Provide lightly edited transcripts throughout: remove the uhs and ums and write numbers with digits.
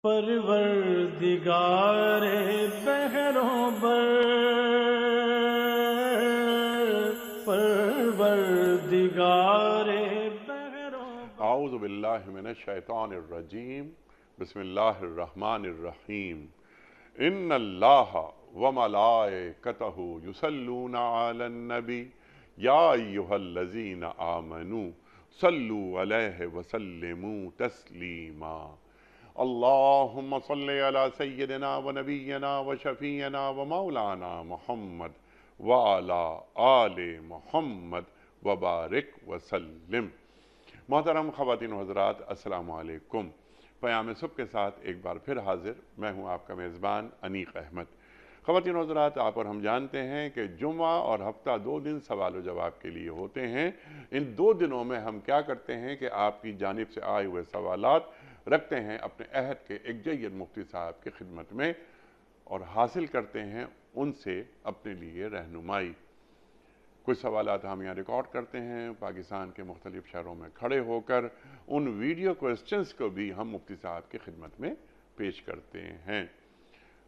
پروردگار بہروں بر، پروردگار بہروں بر۔ اعوذ باللہ من الشیطان الرجیم، بسم اللہ الرحمن الرحیم۔ ان اللہ وملائکتہ یصلون علی النبی یا ایہا الذین آمنوا صلوا علیہ وسلموا تسلیما۔ اللہم صل علی سیدنا و نبینا و شفیعنا و مولانا محمد وعلی آل محمد وبارک وسلم۔ محترم خواتین و حضرات، السلام علیکم۔ پیام صبح کے ساتھ ایک بار پھر حاضر میں ہوں آپ کا میزبان انیق احمد۔ خواتین و حضرات، آپ اور ہم جانتے ہیں کہ جمعہ اور ہفتہ 2 دن سوال و جواب کے لیے ہوتے ہیں۔ ان 2 دنوں میں ہم کیا کرتے ہیں کہ آپ کی جانب سے آئے ہوئے سوالات رکھتے ہیں اپنے عہد کے ایک جید مفتی صاحب کی خدمت میں اور حاصل کرتے ہیں ان سے اپنے لیے رہنمائی۔ کچھ سوالات ہم یہاں ریکارڈ کرتے ہیں پاکستان کے مختلف شہروں میں کھڑے ہو کر، ان ویڈیو کوسچنز کو بھی ہم مفتی صاحب کی خدمت میں پیش کرتے ہیں۔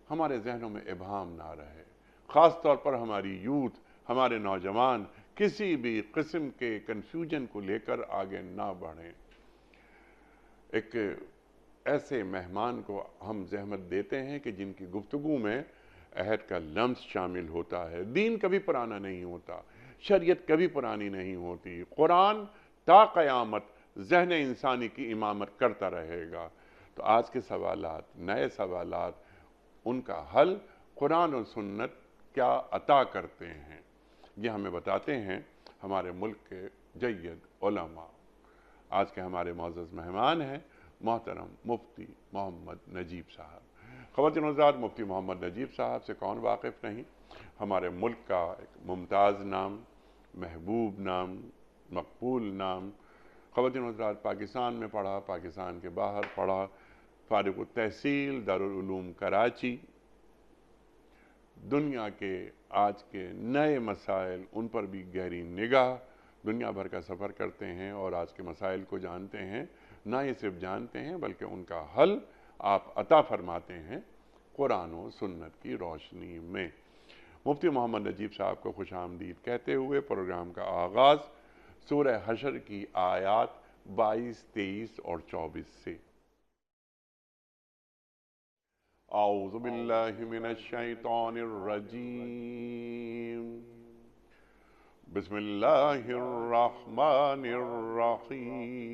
ہمارے ذہنوں میں ابہام نہ رہے، خاص طور پر ہماری یوتھ، ہمارے نوجوان کسی بھی قسم کے کنفیوژن کو لے کر آگے نہ بڑھیں۔ ایک ایسے مہمان کو ہم زحمت دیتے ہیں کہ جن کی گفتگو میں عہد کا لمس شامل ہوتا ہے۔ دین کبھی پرانا نہیں ہوتا، شریعت کبھی پرانی نہیں ہوتی، قرآن تا قیامت ذہن انسانی کی امامت کرتا رہے گا۔ تو آج کے سوالات، نئے سوالات، ان کا حل قرآن و سنت کیا عطا کرتے ہیں، یہ ہمیں بتاتے ہیں ہمارے ملک کے جید علماء۔ آج کے ہمارے معزز مہمان ہیں محترم مفتی محمد نجیب صاحب۔ خواتین و حضرات، مفتی محمد نجیب صاحب سے کون واقف نہیں؟ ہمارے ملک کا ایک ممتاز نام، محبوب نام، مقبول نام۔ خواتین و حضرات، پاکستان میں پڑھا، پاکستان کے باہر پڑھا، فارغ التحصیل دارالعلوم کراچی۔ دنیا کے آج کے نئے مسائل، ان پر بھی گہری نگاہ، دنیا بھر کا سفر کرتے ہیں اور آج کے مسائل کو جانتے ہیں۔ نہ ہی صرف جانتے ہیں بلکہ ان کا حل آپ عطا فرماتے ہیں قرآن و سنت کی روشنی میں۔ مفتی محمد نجیب صاحب کو خوش آمدید کہتے ہوئے پروگرام کا آغاز سورہ حشر کی آیات 22، 23 اور 24 سے۔ اعوذ باللہ من الشیطان الرجیم، بسم اللہ الرحمن الرحیم۔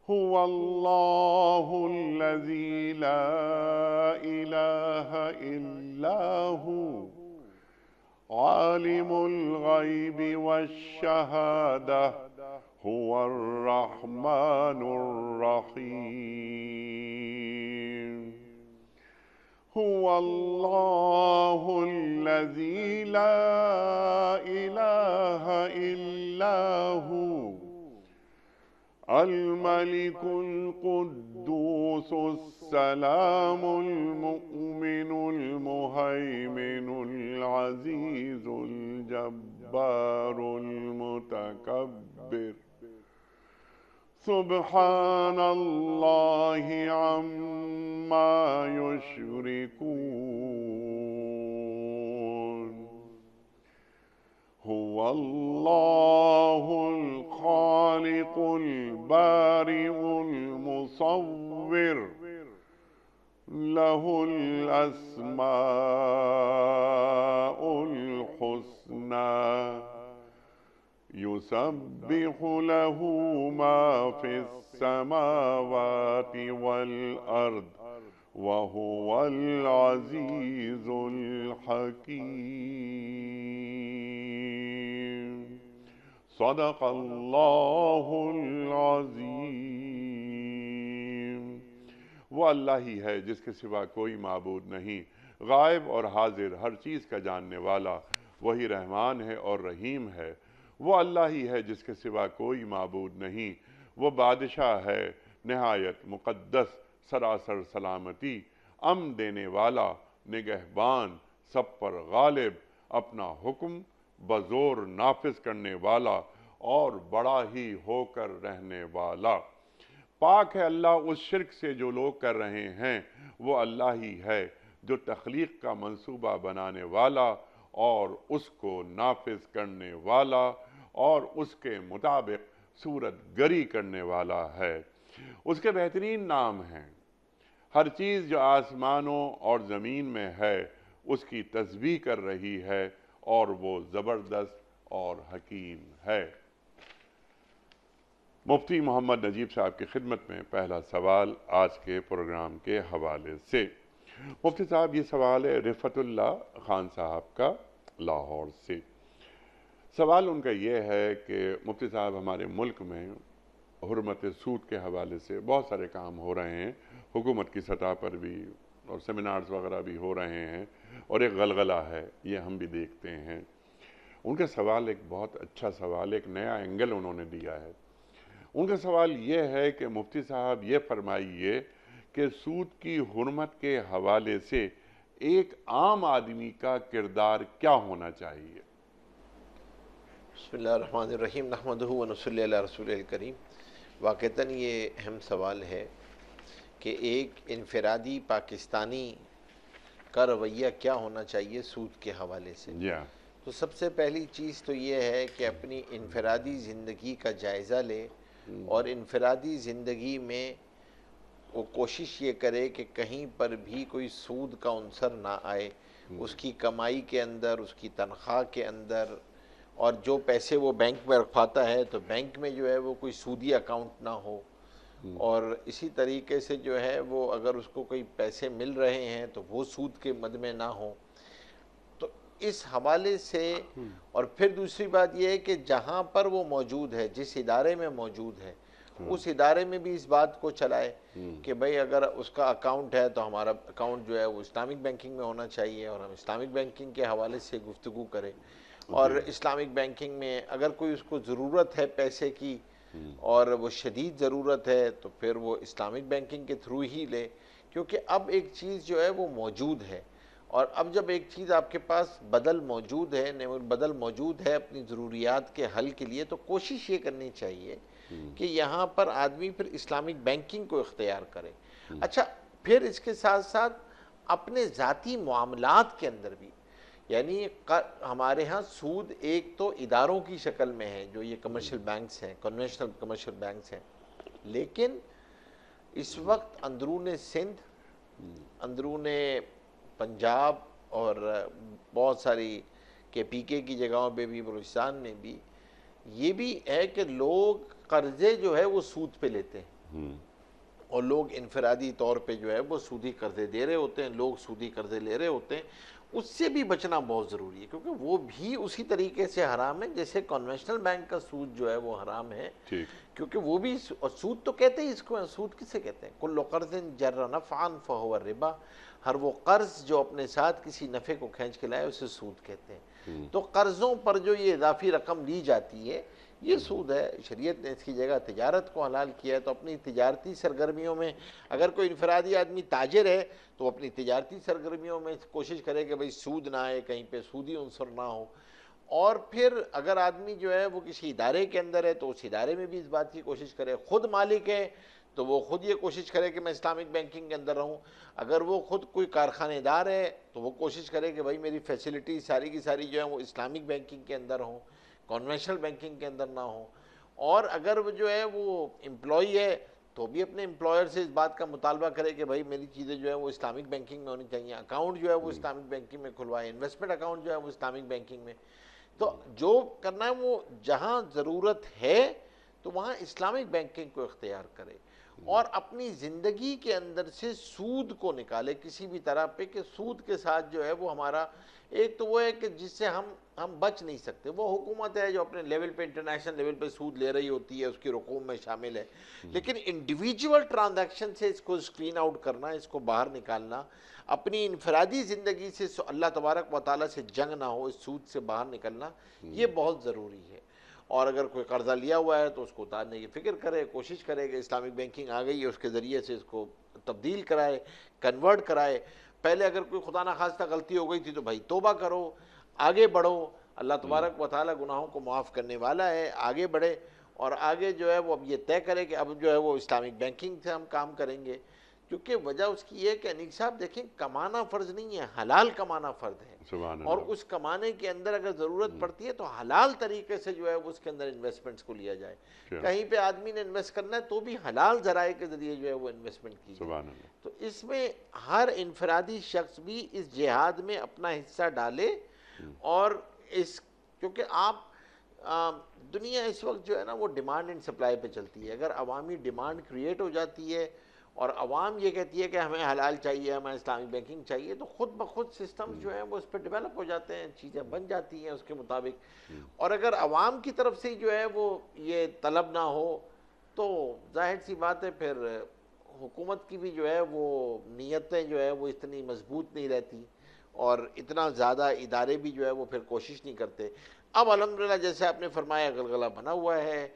هو اللہ الذی لا الہ الا هو عالم الغیب والشہادہ هو الرحمن الرحیم۔ هو اللہ الذی لا الہ الا هو الملك القدوس السلام المؤمن المهيمن العزيز الجبار المتكبر سبحان الله عما يشركون۔ هو الله الخالق البارئ المصور له الأسماء الحسنى يسبح له ما في السماوات والأرض وهو العزيز الحكيم۔ صدق اللہ العظیم۔ وہ اللہ ہی ہے جس کے سوا کوئی معبود نہیں، غائب اور حاضر ہر چیز کا جاننے والا، وہی رحمان ہے اور رحیم ہے۔ وہ اللہ ہی ہے جس کے سوا کوئی معبود نہیں، وہ بادشاہ ہے نہایت مقدس، سراسر سلامتی، امن دینے والا، نگہبان، سب پر غالب، اپنا حکم بزور نافذ کرنے والا اور بڑا ہی ہو کر رہنے والا۔ پاک ہے اللہ اس شرک سے جو لوگ کر رہے ہیں، وہ اللہ ہی ہے جو تخلیق کا منصوبہ بنانے والا اور اس کو نافذ کرنے والا اور اس کے مطابق صورت گری کرنے والا ہے۔ اس کے بہترین نام ہیں۔ ہر چیز جو آسمانوں اور زمین میں ہے اس کی تسبیح کر رہی ہے اور وہ زبردست اور حکیم ہے۔ مفتی محمد نجیب صاحب کی خدمت میں پہلا سوال آج کے پروگرام کے حوالے سے۔ مفتی صاحب، یہ سوال ہے رفعت اللہ خان صاحب کا، لاہور سے۔ سوال ان کا یہ ہے کہ مفتی صاحب، ہمارے ملک میں حرمت سود کے حوالے سے بہت سارے کام ہو رہے ہیں، حکومت کی سطح پر بھی، اور سیمینارز وغیرہ بھی ہو رہے ہیں، اور ایک غلغلہ ہے، یہ ہم بھی دیکھتے ہیں۔ ان کا سوال ایک بہت اچھا سوال، ایک نیا اینگل انہوں نے دیا ہے۔ ان کا سوال یہ ہے کہ مفتی صاحب یہ فرمائیے کہ سود کی حرمت کے حوالے سے ایک عام آدمی کا کردار کیا ہونا چاہیے؟ بسم اللہ الرحمن الرحیم، نحمدہ و نصلی علی رسول الکریم۔ واقعتاً یہ اہم سوال ہے کہ ایک انفرادی پاکستانی کا رویہ کیا ہونا چاہیے سود کے حوالے سے۔ تو سب سے پہلی چیز تو یہ ہے کہ اپنی انفرادی زندگی کا جائزہ لے، اور انفرادی زندگی میں وہ کوشش یہ کرے کہ کہیں پر بھی کوئی سود کا عنصر نہ آئے، اس کی کمائی کے اندر، اس کی تنخواہ کے اندر، اور جو پیسے وہ بینک میں رکھواتا ہے تو بینک میں جو ہے وہ کوئی سودی اکاؤنٹ نہ ہو، اور اسی طریقے سے جو ہے وہ اگر اس کو کوئی پیسے مل رہے ہیں تو وہ سود کے مد میں نہ ہو۔ تو اس حوالے سے، اور پھر دوسری بات یہ ہے کہ جہاں پر وہ موجود ہے، جس ادارے میں موجود ہے، اس ادارے میں بھی اس بات کو چلائے کہ بھئی اگر اس کا اکاؤنٹ ہے تو ہمارا اکاؤنٹ جو ہے وہ اسلامک بینکنگ میں ہونا چاہیے، اور ہم اسلامک بینکنگ کے حوالے سے گفتگو کریں۔ اور اسلامک بینکنگ میں اگر کوئی اس کو ضرورت ہے پیسے کی اور وہ شدید ضرورت ہے تو پھر وہ اسلامک بینکنگ کے تھرو ہی لے، کیونکہ اب ایک چیز جو ہے وہ موجود ہے، اور اب جب ایک چیز آپ کے پاس بدل موجود ہے، بدل موجود ہے اپنی ضروریات کے حل کے لیے، تو کوشش یہ کرنی چاہیے کہ یہاں پر آدمی پھر اسلامک بینکنگ کو اختیار کرے۔ اچھا، پھر اس کے ساتھ ساتھ اپنے ذاتی معاملات کے اندر بھی، یعنی ہمارے ہاں سود ایک تو اداروں کی شکل میں ہے جو یہ کمرشل بینکس ہیں، کنونشنل کمرشل بینکس ہیں، لیکن اس وقت اندرون سندھ، اندرون پنجاب اور بہت ساری پی کے کی جگہوں پہ بھی، بلوچستان میں بھی یہ بھی ہے کہ لوگ قرضے جو ہے وہ سود پہ لیتے ہیں، اور لوگ انفرادی طور پہ جو ہے وہ سودی قرضے دے رہے ہوتے ہیں، لوگ سودی قرضے لے رہے ہوتے ہیں۔ اس سے بھی بچنا بہت ضروری ہے، کیونکہ وہ بھی اسی طریقے سے حرام ہے جیسے کنونشنل بینک کا سود جو ہے وہ حرام ہے، کیونکہ وہ بھی، اور سود تو کہتے ہیں اس کو، سود کسے کہتے ہیں؟ کل قرض جر نفعا فہو الربا، ہر وہ قرض جو اپنے ساتھ کسی نفع کو کھینچ کے لائے اسے سود کہتے ہیں۔ تو قرضوں پر جو یہ اضافی رقم لی جاتی ہے یہ سود ہے۔ شریعت نے اس کی جگہ تجارت کو حلال کیا ہے، تو اپنی تجارتی سرگرمیوں میں اگر کوئی انفرادی آدمی تاجر ہے تو اپنی تجارتی سرگرمیوں میں کوشش کرے کہ بھئی سود نہ آئے، کہیں پہ سودی عنصر نہ ہو۔ اور پھر اگر آدمی جو ہے وہ کسی ادارے کے اندر ہے تو اس ادارے میں بھی اس بات کی کوشش کرے، خود مالک ہے تو وہ خود یہ کوشش کرے کہ میں اسلامک بینکنگ کے اندر رہوں، اگر وہ خود کوئی کارخانے دار ہے تو وہ کوشش کرے کہ بھائی میری فیسلٹی ساری کی ساری جو ہے وہ اسلامک بینکنگ کے اندر ہوں، کنونشنل بینکنگ کے اندر نہ ہوں۔ اور اگر وہ جو ہے وہ امپلائی ہے تو بھی اپنے امپلائر سے اس بات کا مطالبہ کرے کہ بھائی میری چیزیں جو ہے وہ اسلامک بینکنگ میں ہونی چاہیے، اکاؤنٹ جو ہے وہ اسلامک بینکنگ میں کھلوائے، انویسٹمنٹ اکاؤنٹ جو ہے وہ اسلامک بینکنگ میں۔ تو جو کرنا ہے وہ جہاں ضرورت ہے تو وہاں اسلامک بینکنگ کو اختیار کرے، اور اپنی زندگی کے اندر سے سود کو نکالے کسی بھی طرح پہ، کہ سود کے ساتھ جو ہے وہ ہمارا ایک تو وہ ہے کہ جس سے ہم بچ نہیں سکتے، وہ حکومت ہے جو اپنے لیول پہ، انٹرنیشنل لیول پہ سود لے رہی ہوتی ہے، اس کی رقوم میں شامل ہے، لیکن انڈیویجول ٹرانزیکشن سے اس کو اسکرین آؤٹ کرنا، اس کو باہر نکالنا، اپنی انفرادی زندگی سے اللہ تبارک و تعالیٰ سے جنگ نہ ہو، اس سود سے باہر نکلنا یہ بہت ضروری ہے۔ اور اگر کوئی قرضہ لیا ہوا ہے تو اس کو اتارنے کی فکر کرے، کوشش کرے کہ اسلامک بینکنگ آ گئی ہے اس کے ذریعے سے اس کو تبدیل کرائے، کنورٹ کرائے۔ پہلے اگر کوئی خدا نخواستہ غلطی ہو گئی تھی تو بھائی توبہ کرو، آگے بڑھو، اللہ تبارک و تعالیٰ گناہوں کو معاف کرنے والا ہے، آگے بڑھے۔ اور آگے جو ہے وہ اب یہ طے کرے کہ اب جو ہے وہ اسلامک بینکنگ سے ہم کام کریں گے. کیونکہ وجہ اس کی یہ ہے کہ انیق صاحب دیکھیں کمانا فرض نہیں ہے, حلال کمانا فرض ہے. سبحان اور اللہ. اس کمانے کے اندر اگر ضرورت پڑتی ہے تو حلال طریقے سے جو ہے اس کے اندر انویسٹمنٹس کو لیا جائے. کہیں پہ آدمی نے انویسٹ کرنا ہے تو بھی حلال ذرائع کے ذریعے جو ہے وہ انویسٹمنٹ کی جائے. سبحان اللہ. تو اس میں ہر انفرادی شخص بھی اس جہاد میں اپنا حصہ ڈالے. اور اس کیونکہ آپ دنیا اس وقت جو ہے نا وہ ڈیمانڈ اینڈ سپلائی پہ چلتی ہے. اگر عوامی ڈیمانڈ کریٹ ہو جاتی ہے اور عوام یہ کہتی ہے کہ ہمیں حلال چاہیے, ہمیں اسلامک بینکنگ چاہیے, تو خود بخود سسٹمز جو ہیں وہ اس پہ ڈیولپ ہو جاتے ہیں, چیزیں بن جاتی ہیں اس کے مطابق. اور اگر عوام کی طرف سے جو ہے وہ یہ طلب نہ ہو تو ظاہر سی بات ہے پھر حکومت کی بھی جو ہے وہ نیتیں جو ہے وہ اتنی مضبوط نہیں رہتی اور اتنا زیادہ ادارے بھی جو ہے وہ پھر کوشش نہیں کرتے. اب الحمدللہ جیسے آپ نے فرمایا غلغلہ بنا ہوا ہے,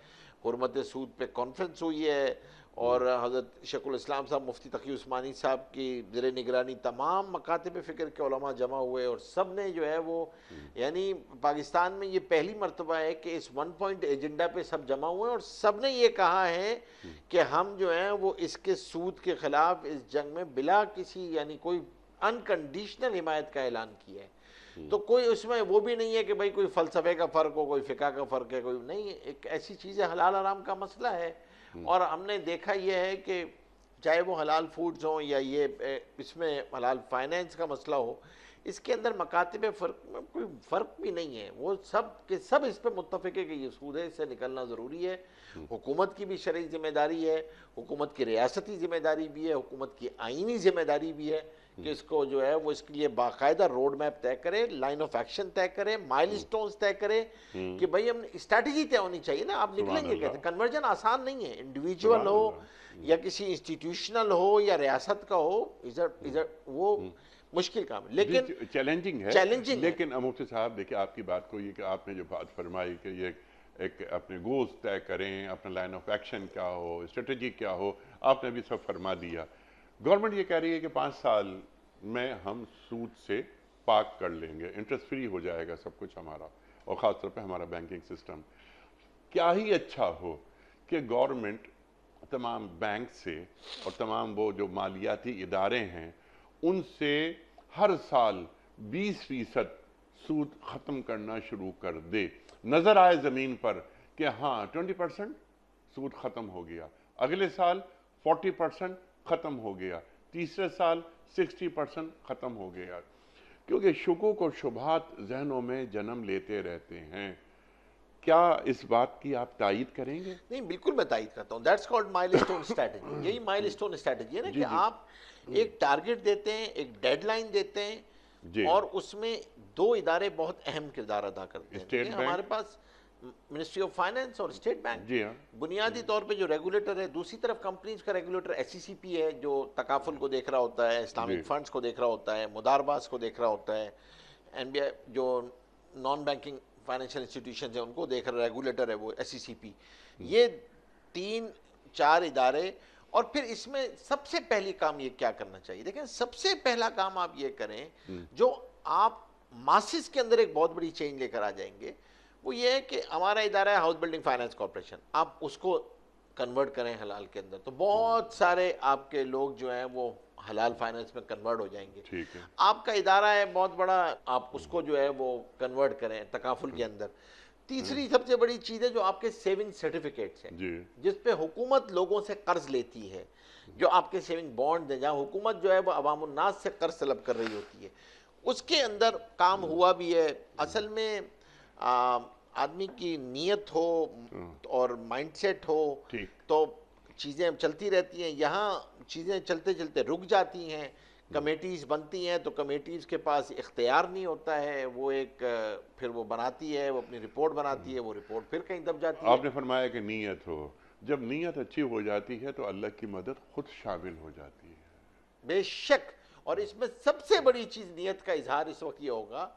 حرمت سود پہ کانفرنس ہوئی ہے اور حضرت شیخ الاسلام صاحب مفتی تقی عثمانی صاحب کی زیر نگرانی تمام مکاتب فکر کے علماء جمع ہوئے اور سب نے جو ہے وہ یعنی پاکستان میں یہ پہلی مرتبہ ہے کہ اس 1 پوائنٹ ایجنڈا پہ سب جمع ہوئے اور سب نے یہ کہا ہے کہ ہم جو ہیں وہ اس کے سود کے خلاف اس جنگ میں بلا کسی یعنی کوئی انکنڈیشنل حمایت کا اعلان کیا ہے. تو کوئی اس میں وہ بھی نہیں ہے کہ بھئی کوئی فلسفے کا فرق ہو, کوئی فقہ کا فرق ہے, کوئی نہیں. ایک ایسی چیز ہے حلال حرام کا مسئلہ ہے. اور ہم نے دیکھا یہ ہے کہ چاہے وہ حلال فوڈز ہوں یا یہ اس میں حلال فائنینس کا مسئلہ ہو, اس کے اندر مکاتب فرق میں کوئی فرق بھی نہیں ہے. وہ سب کے سب اس پہ متفق ہے کہ یہ سود ہے, اس سے نکلنا ضروری ہے. حکومت کی بھی شرعی ذمہ داری ہے, حکومت کی ریاستی ذمہ داری بھی ہے, حکومت کی آئینی ذمہ داری بھی ہے کہ اس کو جو ہے وہ اس کے لیے باقاعدہ روڈ میپ طے کرے, لائن آف ایکشن طے کرے, مائل سٹونز طے کرے کہ بھئی ہم اسٹریٹجی طے ہونی چاہیے نا. آپ نکلیں گے کہتے ہیں کنورجن آسان نہیں ہے, انڈیویجول ہو یا کسی انسٹیٹیوشنل ہو یا ریاست کا ہو, وہ مشکل کام ہے لیکن چیلنجنگ ہے. لیکن مفتی صاحب دیکھیں آپ کی بات کو یہ کہ آپ نے جو بات فرمائی کہ یہ ایک اپنے گولز طے کریں, اپنا لائن آف ایکشن کیا ہو, اسٹریٹجی کیا ہو, آپ نے بھی سب فرما دیا. گورنمنٹ یہ کہہ رہی ہے کہ 5 سال میں ہم سود سے پاک کر لیں گے, انٹرسٹ فری ہو جائے گا سب کچھ ہمارا, اور خاص طور پہ ہمارا بینکنگ سسٹم. کیا ہی اچھا ہو کہ گورنمنٹ تمام بینک سے اور تمام وہ جو مالیاتی ادارے ہیں ان سے ہر سال 20% سود ختم کرنا شروع کر دے. نظر آئے زمین پر کہ ہاں 20% سود ختم ہو گیا, اگلے سال 40% ختم ہو گیا, تیسرے سال 60% ختم ہو گیا. کیونکہ شکوک و شبہات ذہنوں میں جنم لیتے رہتے ہیں. کیا اس بات کی آپ تائید کریں گے؟ نہیں, بالکل میں تائید کرتا ہوں. دیٹس کالڈ مائل اسٹون اسٹریٹجی. یہی مائل اسٹون اسٹریٹجی ہے نا کہ آپ ایک ٹارگٹ دیتے ہیں, ایک ڈیڈ لائن دیتے ہیں اور اس میں 2 ادارے بہت اہم کردار ادا کرتے ہیں. ہمارے پاس منسٹری آف فائنینس اور اسٹیٹ بینک بنیادی طور پہ جو ریگولیٹر ہے. دوسری طرف کمپنیز کا ریگولیٹر SECP ہے جو تکافل کو دیکھ رہا ہوتا ہے, اسلامک فنڈز کو دیکھ رہا ہوتا ہے, مدارباز کو دیکھ رہا ہوتا ہے, NBA جو نان بینکنگ فائنینشیل انسٹیٹیوشنز ہیں ان کو دیکھ رہا ریگولیٹر ہے وہ SECP. یہ 3-4 ادارے. اور پھر اس میں سب سے پہلی کام یہ کیا کرنا چاہیے, دیکھیں سب سے پہلا کام آپ یہ کریں جو آپ ماسز کے اندر ایک بہت بڑی چینج لے کر آ جائیں گے, وہ یہ ہے کہ ہمارا ادارہ ہے ہاؤس بلڈنگ فائنینس کارپوریشن, آپ اس کو کنورٹ کریں حلال کے اندر تو بہت سارے آپ کے لوگ جو ہیں وہ حلال فائنینس میں کنورٹ ہو جائیں گے. آپ کا ادارہ ہے بہت بڑا, آپ اس کو جو ہے وہ کنورٹ کریں تکافل کے اندر. تیسری سب سے بڑی چیز ہے جو آپ کے سیونگ سرٹیفکیٹس ہیں جس پہ حکومت لوگوں سے قرض لیتی ہے, جو آپ کے سیونگ بانڈ ہیں جہاں حکومت جو ہے وہ عوام الناس سے قرض طلب کر رہی ہوتی ہے, اس کے اندر کام ہوا بھی ہے. اصل میں آدمی کی نیت ہو اور مائنڈ سیٹ ہو تو چیزیں چلتی رہتی ہیں. یہاں چیزیں چلتے چلتے رک جاتی ہیں, کمیٹیز بنتی ہیں تو کمیٹیز کے پاس اختیار نہیں ہوتا ہے, وہ ایک پھر وہ بناتی ہے, وہ اپنی رپورٹ بناتی ہے, وہ رپورٹ پھر کہیں دب جاتی ہے. آپ نے فرمایا کہ نیت ہو, جب نیت اچھی ہو جاتی ہے تو اللہ کی مدد خود شامل ہو جاتی ہے. بے شک. اور اس میں سب سے بڑی چیز نیت کا اظہار اس وقت یہ ہوگا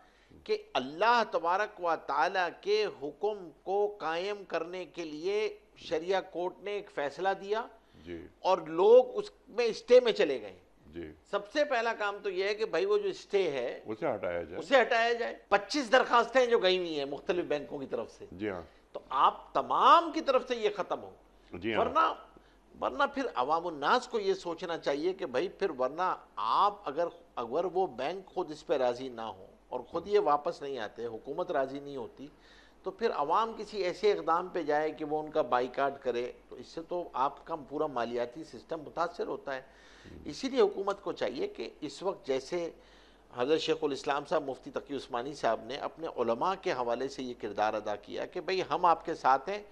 کہ اللہ تبارک و تعالیٰ کے حکم کو قائم کرنے کے لیے شریعہ کورٹ نے ایک فیصلہ دیا اور لوگ اس میں اسٹے میں چلے گئے. سب سے پہلا کام تو یہ ہے کہ بھائی وہ جو اسٹے ہے اسے ہٹایا جائے. 25 درخواستیں جو گئی ہوئی ہیں مختلف بینکوں کی طرف سے, تو آپ تمام کی طرف سے یہ ختم ہو، جی ہاں، ورنہ پھر عوام الناس کو یہ سوچنا چاہیے کہ بھائی پھر ورنہ آپ اگر وہ بینک خود اس پہ راضی نہ ہو اور خود یہ واپس نہیں آتے، حکومت راضی نہیں ہوتی، تو پھر عوام کسی ایسے اقدام پہ جائے کہ وہ ان کا بائیکاٹ کرے، تو اس سے تو آپ کا پورا مالیاتی سسٹم متاثر ہوتا ہے۔ اسی لیے حکومت کو چاہیے کہ اس وقت جیسے حضرت شیخ الاسلام صاحب مفتی تقی عثمانی صاحب نے اپنے علماء کے حوالے سے یہ کردار ادا کیا کہ بھئی ہم آپ کے ساتھ ہیں،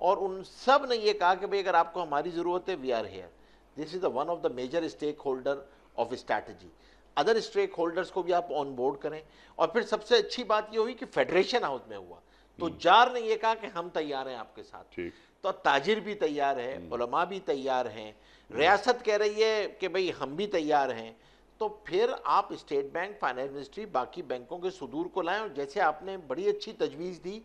اور ان سب نے یہ کہا کہ بھئی اگر آپ کو ہماری ضرورت ہے we are here, this is one of the major stakeholder of strategy, other stakeholders کو بھی آپ آن بورڈ کریں۔ اور پھر سب سے اچھی بات یہ ہوئی کہ فیڈریشن ہاؤس میں ہوا، تو تجار نے یہ کہا کہ ہم تیار ہیں آپ کے ساتھ، ٹھیک، تو تاجر بھی تیار ہے، علماء بھی تیار ہیں، ریاست کہہ رہی ہے کہ بھئی ہم بھی تیار ہیں، تو پھر آپ اسٹیٹ بینک، فائنانس منسٹری، باقی بینکوں کے صدور کو لائیں، اور جیسے آپ نے بڑی اچھی تجویز دی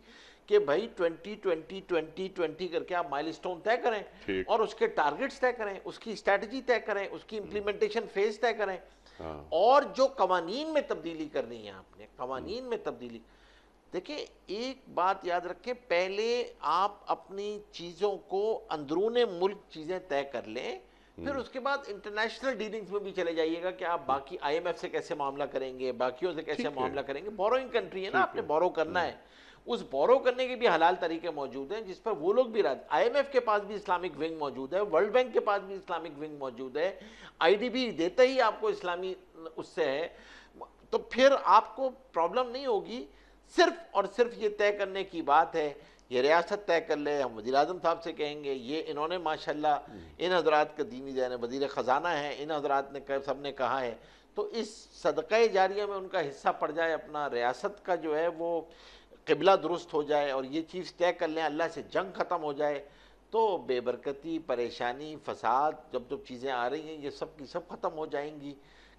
کہ بھائی 20 کر کے آپ مائل سٹون طے کریں ٹھیک، اور اس کے ٹارگٹس طے کریں، اس کی اسٹریٹجی طے کریں، اس کی امپلیمنٹیشن فیز طے کریں، ہاں، اور جو قوانین میں تبدیلی کرنی ہے آپ نے، قوانین میں تبدیلی، دیکھیں ایک بات یاد رکھیں، پہلے آپ اپنی چیزوں کو اندرون ملک چیزیں طے کر لیں، پھر اس کے بعد انٹرنیشنل ڈیلنگز میں بھی چلے جائیے گا کہ آپ باقی آئی ایم ایف سے کیسے معاملہ کریں گے، باقیوں سے کیسے معاملہ کریں گے، بوروئنگ کنٹری ہے نا، آپ نے بورو کرنا ہے، اس بورو کرنے کے بھی حلال طریقے موجود ہیں جس پر وہ لوگ بھی آئی ایم ایف کے پاس بھی اسلامک ونگ موجود ہے، ورلڈ بینک کے پاس بھی اسلامک ونگ موجود ہے، آئی ڈی بی دیتا ہی آپ کو اسلامی اس سے ہے، تو پھر آپ کو پرابلم نہیں ہوگی۔ صرف اور صرف یہ طے کرنے کی بات ہے، یہ ریاست طے کر لے، ہم وزیر اعظم صاحب سے کہیں گے، یہ انہوں نے ماشاءاللہ ان حضرات کا دینی ذہن ہے، وزیر خزانہ ہیں، ان حضرات نے سب نے کہا ہے، تو اس صدقہ جاریہ میں ان کا حصہ پڑ جائے، اپنا ریاست کا جو ہے وہ قبلہ درست ہو جائے، اور یہ چیز طے کر لیں، اللہ سے جنگ ختم ہو جائے، تو بے برکتی، پریشانی، فساد، جب چیزیں آ رہی ہیں یہ سب کی سب ختم ہو جائیں گی۔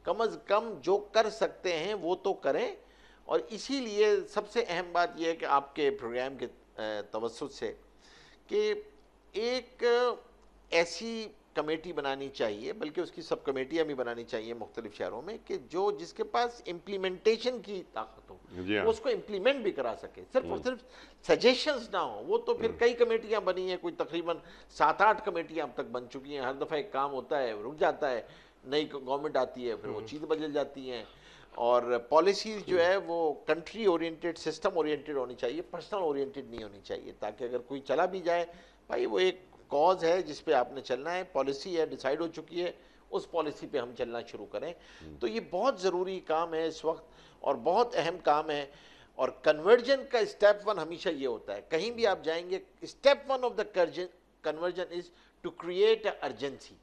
کم از کم جو کر سکتے ہیں وہ تو کریں، اور اسی لیے سب سے اہم بات یہ ہے کہ آپ کے پروگرام کے توسط سے کہ ایک ایسی کمیٹی بنانی چاہیے، بلکہ اس کی سب کمیٹیاں بھی بنانی چاہیے مختلف شہروں میں، کہ جس کے پاس امپلیمنٹیشن کی طاقت ہو، جی ہاں، وہ اس کو امپلیمنٹ بھی کرا سکے، صرف اور صرف سجیشنز نہ ہوں۔ وہ تو پھر کئی کمیٹیاں بنی ہیں، کوئی تقریباً 7-8 کمیٹیاں اب تک بن چکی ہیں، ہر دفعہ ایک کام ہوتا ہے رک جاتا ہے، نئی گورنمنٹ آتی ہے، پھر وہ چیز بدل جاتی ہیں، اور پالیسیز جو ہے وہ کنٹری اورینٹڈ، سسٹم اورینٹڈ ہونی چاہیے، پرسنل اورینٹڈ نہیں ہونی چاہیے، تاکہ اگر کوئی چلا بھی جائے بھائی وہ ایک کاز ہے جس پہ آپ نے چلنا ہے، پالیسی ہے ڈیسائیڈ ہو چکی ہے، اس پالیسی پہ ہم چلنا شروع کریں۔ تو یہ بہت ضروری کام ہے اس وقت، اور بہت اہم کام ہے، اور کنورجن کا اسٹیپ 1 ہمیشہ یہ ہوتا ہے، کہیں بھی آپ جائیں گے، step 1 of the conversion is to create urgency,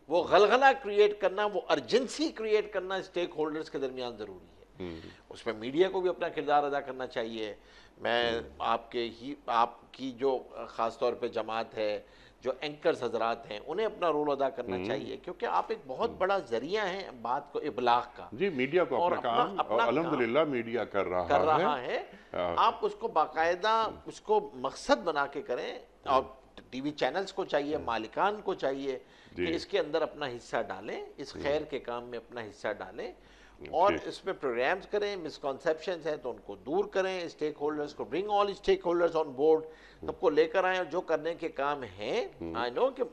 وہ غلغلہ کریٹ کرنا، وہ ارجنسی کریٹ کرنا اسٹیک ہولڈرز کے درمیان ضروری ہے۔ اس میں میڈیا کو بھی اپنا کردار ادا کرنا چاہیے۔ میں آپ کی جو خاص طور پہ جماعت ہے، جو اینکرز حضرات ہیں، انہیں اپنا رول ادا کرنا چاہیے، کیونکہ آپ ایک بہت بڑا ذریعہ ہیں بات کو ابلاغ کا، جی میڈیا کو اور اپنا کام الحمدللہ میڈیا کر رہا ہے۔ آپ اس کو باقاعدہ اس کو مقصد بنا کے کریں، اور ٹی وی چینلز کو چاہیے، مالکان کو چاہیے کہ اس کے اندر اپنا حصہ ڈالیں، اس خیر کے کام میں اپنا حصہ ڈالیں، اور اس میں پروگرامز کریں، مسکنسیپشنز ہیں تو ان کو دور کریں، اسٹیک ہولڈرز کو برنگ آل اسٹیک ہولڈرز آن بورڈ، سب کو لے کر آئیں، اور جو کرنے کے کام ہیں، آئی نو کہ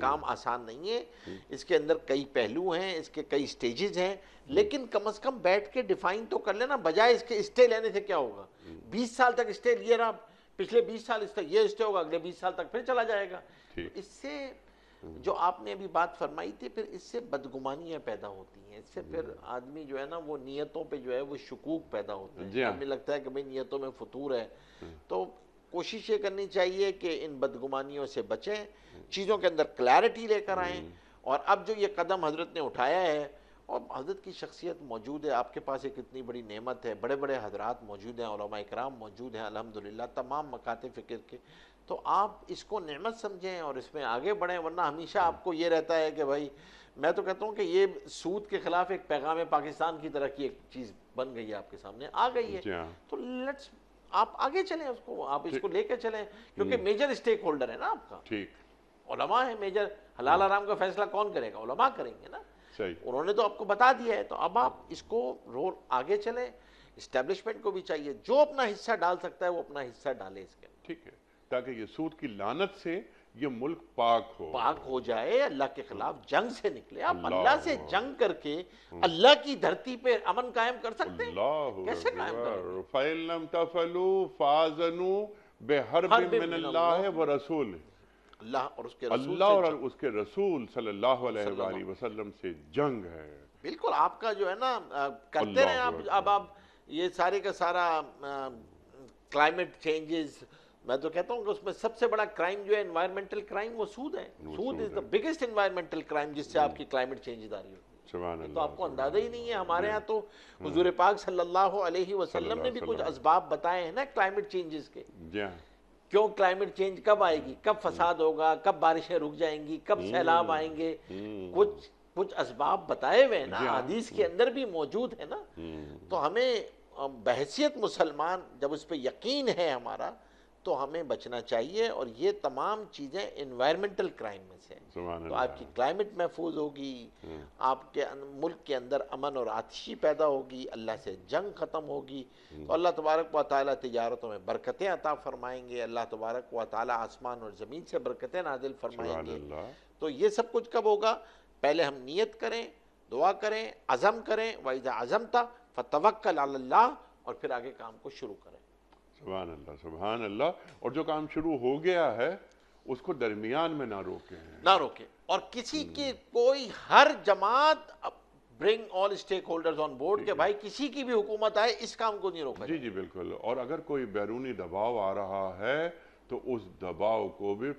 کام آسان نہیں ہے، اس کے اندر کئی پہلو ہیں، اس کے کئی سٹیجز ہیں، لیکن کم از کم بیٹھ کے ڈیفائن تو کر لینا، بجائے اس کے اسٹے لینے سے کیا ہوگا؟ 20 سال تک اسٹے لیے رہا، پچھلے 20 سال یہ اسٹے ہوگا، اگلے 20 سال تک پھر چلا جائے گا۔ اس سے جو آپ نے ابھی بات فرمائی تھی، پھر اس سے بدگمانیاں پیدا ہوتی ہیں، اس سے پھر آدمی جو ہے نا وہ نیتوں پہ جو ہے وہ شکوک پیدا ہوتے ہیں، ہمیں لگتا ہے کہ بھئی نیتوں میں فتور ہے، تو کوشش یہ کرنی چاہیے کہ ان بدگمانیوں سے بچیں، چیزوں کے اندر کلیئرٹی لے کر آئیں، اور اب جو یہ قدم حضرت نے اٹھایا ہے، اور حضرت کی شخصیت موجود ہے، آپ کے پاس ایک اتنی بڑی نعمت ہے، بڑے بڑے حضرات موجود ہیں، علماء اکرام موجود ہیں الحمدللہ، تمام مکاتب فکر کے، تو آپ اس کو نعمت سمجھیں اور اس میں آگے بڑھیں، ورنہ ہمیشہ آپ کو یہ رہتا ہے کہ بھائی، میں تو کہتا ہوں کہ یہ سود کے خلاف ایک پیغام پاکستان کی طرح کی ایک چیز بن گئی ہے، آپ کے سامنے آ گئی ہے، تو لیٹس آپ آگے چلیں، اس کو آپ اس کو لے کے چلیں، کیونکہ میجر اسٹیک ہولڈر ہے نا آپ کا، علماء ہے میجر، حلال حرام کا فیصلہ کون کرے گا؟ علماء کریں گے نا، انہوں نے تو آپ کو بتا دیا ہے، تو اب آپ اس کو رول آگے چلیں، اسٹیبلشمنٹ کو بھی چاہیے جو اپنا حصہ ڈال سکتا ہے وہ اپنا حصہ ڈالے اس کے۔ ٹھیک ہے، تاکہ یہ سود کی لعنت سے یہ ملک پاک ہو، پاک ہو جائے، اللہ کے خلاف جنگ سے نکلے. آپ اللہ اللہ سے جنگ کر کے اللہ کی دھرتی پہ امن قائم کر سکتے ہیں؟ اللہ کیسے قائم کریں اکبر. گے؟ فَإِن لَمْ تَفْعَلُوا فَآذَنُوا بِحَرْبٍ حرب مِّنَ من اللَّهِ وَرَسُولِهِ. اللہ اور اس کے رسول اللہ سے اور جنگ. اس کے رسول صلی اللہ علیہ صلی اللہ. وآلہ وسلم سے جنگ ہے. بالکل آپ کا جو ہے نا کرتے اللہ رہیں. اکبر. اب آپ یہ سارے کا سارا کلائمیٹ چینجز، میں تو کہتا ہوں کہ اس میں سب سے بڑا کرائم جو ہے انوائرمنٹل کرائم، وہ سود ہے. سود از دا بگیسٹ انوائرمنٹل کرائم جس سے آپ کی کلائمیٹ چینجز آ رہی ہوتی ہے. سبحان تو اللہ. آپ کو اندازہ ہی نہیں ہے. ہمارے ہاں تو حضور پاک صلی اللہ علیہ وسلم نے بھی کچھ اسباب بتائے ہیں نا کلائمیٹ چینجز کے. جی ہاں. کیوں کلائمیٹ چینج کب آئے گی، کب فساد ہوگا، کب بارشیں رک جائیں گی، کب سیلاب آئیں گے، کچھ اسباب بتائے ہوئے ہیں نا، حدیث کے اندر بھی موجود ہے نا. تو ہمیں بحیثیت مسلمان جب اس پہ یقین ہے ہمارا تو ہمیں بچنا چاہیے. اور یہ تمام چیزیں انوائرمنٹل کرائم میں سے ہیں. تو آپ کی کلائمیٹ محفوظ ہوگی، آپ کے ملک کے اندر امن اور آتشی پیدا ہوگی، اللہ سے جنگ ختم ہوگی. تو اللہ تبارک و تعالیٰ تجارتوں میں برکتیں عطا فرمائیں گے. اللہ تبارک و تعالیٰ آسمان اور زمین سے برکتیں نازل فرمائیں گے. تو یہ سب کچھ کب ہوگا؟ پہلے ہم نیت کریں، دعا کریں، عزم کریں. وَإِذَا عَزَمْتَ فَتَوَكَّلْ عَلَى اللَّهِ، اور پھر آگے کام کو شروع کریں. سبحان اللہ، سبحان اللہ. اور جو کام شروع ہو گیا ہے اس کو درمیان میں نہ روکیں. نہ روکیں. اور کسی کی کوئی ہر جماعت برنگ آل اسٹیک ہولڈرز آن بورڈ کہ بھائی کسی کی بھی حکومت آئے اس کام کو نہیں روکا جی جائے. جی بالکل. اور اگر کوئی بیرونی دباؤ آ رہا ہے تو اس دباؤ کو بھی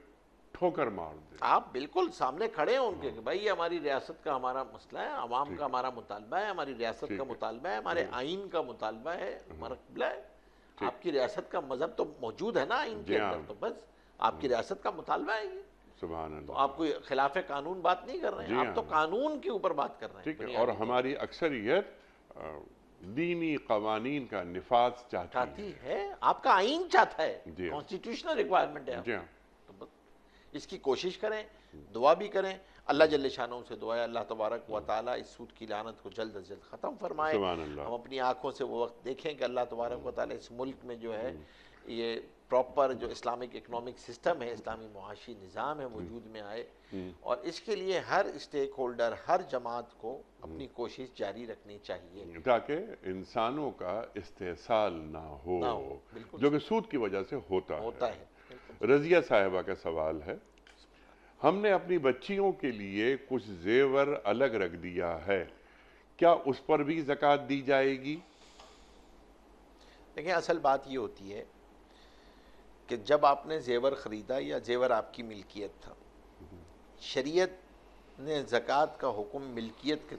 ٹھوکر مار دیں. آپ بالکل سامنے کھڑے ہیں ان کے کہ بھائی یہ ہماری ریاست کا ہمارا مسئلہ ہے، عوام کا ہمارا مطالبہ ہے، ہماری ریاست کا مطالبہ ہے، ہمارے آئین کا مطالبہ ہے، ہمارا قبلہ ہے. آپ کی ریاست کا مذہب تو موجود ہے نا آئین کے اندر، تو بس آپ کی ریاست کا مطالبہ ہے یہ. سبحان اللہ. تو آپ کوئی خلاف قانون بات نہیں کر رہے ہیں، آپ تو قانون کے اوپر بات کر رہے ہیں. ٹھیک ہے. اور ہماری اکثریت دینی قوانین کا نفاذ چاہتی ہے. آپ کا آئین چاہتا ہے، جی کانسٹیٹیوشنل ریکوائرمنٹ ہے. جی ہاں. تو اس کی کوشش کریں، دعا بھی کریں. اللہ جل شانہ سے دعا ہے اللہ تبارک و تعالیٰ اس سود کی لعنت کو جلد از جلد ختم فرمائے. سبحان اللہ. ہم اپنی آنکھوں سے وہ وقت دیکھیں کہ اللہ تبارک و تعالیٰ اس ملک میں جو ہے یہ پراپر جو اسلامک اکنامک سسٹم ہے، اسلامی معاشی نظام ہے، وجود میں آئے. اور اس کے لیے ہر اسٹیک ہولڈر، ہر جماعت کو اپنی کوشش جاری رکھنی چاہیے تاکہ انسانوں کا استحصال نہ ہو جو کہ سود کی وجہ سے ہوتا ہے. رضیہ صاحبہ کا سوال ہے، ہم نے اپنی بچیوں کے لیے کچھ زیور الگ رکھ دیا ہے، کیا اس پر بھی زکوٰۃ دی جائے گی؟ دیکھیں اصل بات یہ ہوتی ہے کہ جب آپ نے زیور خریدا یا زیور آپ کی ملکیت تھا، شریعت نے زکوٰۃ کا حکم ملکیت کے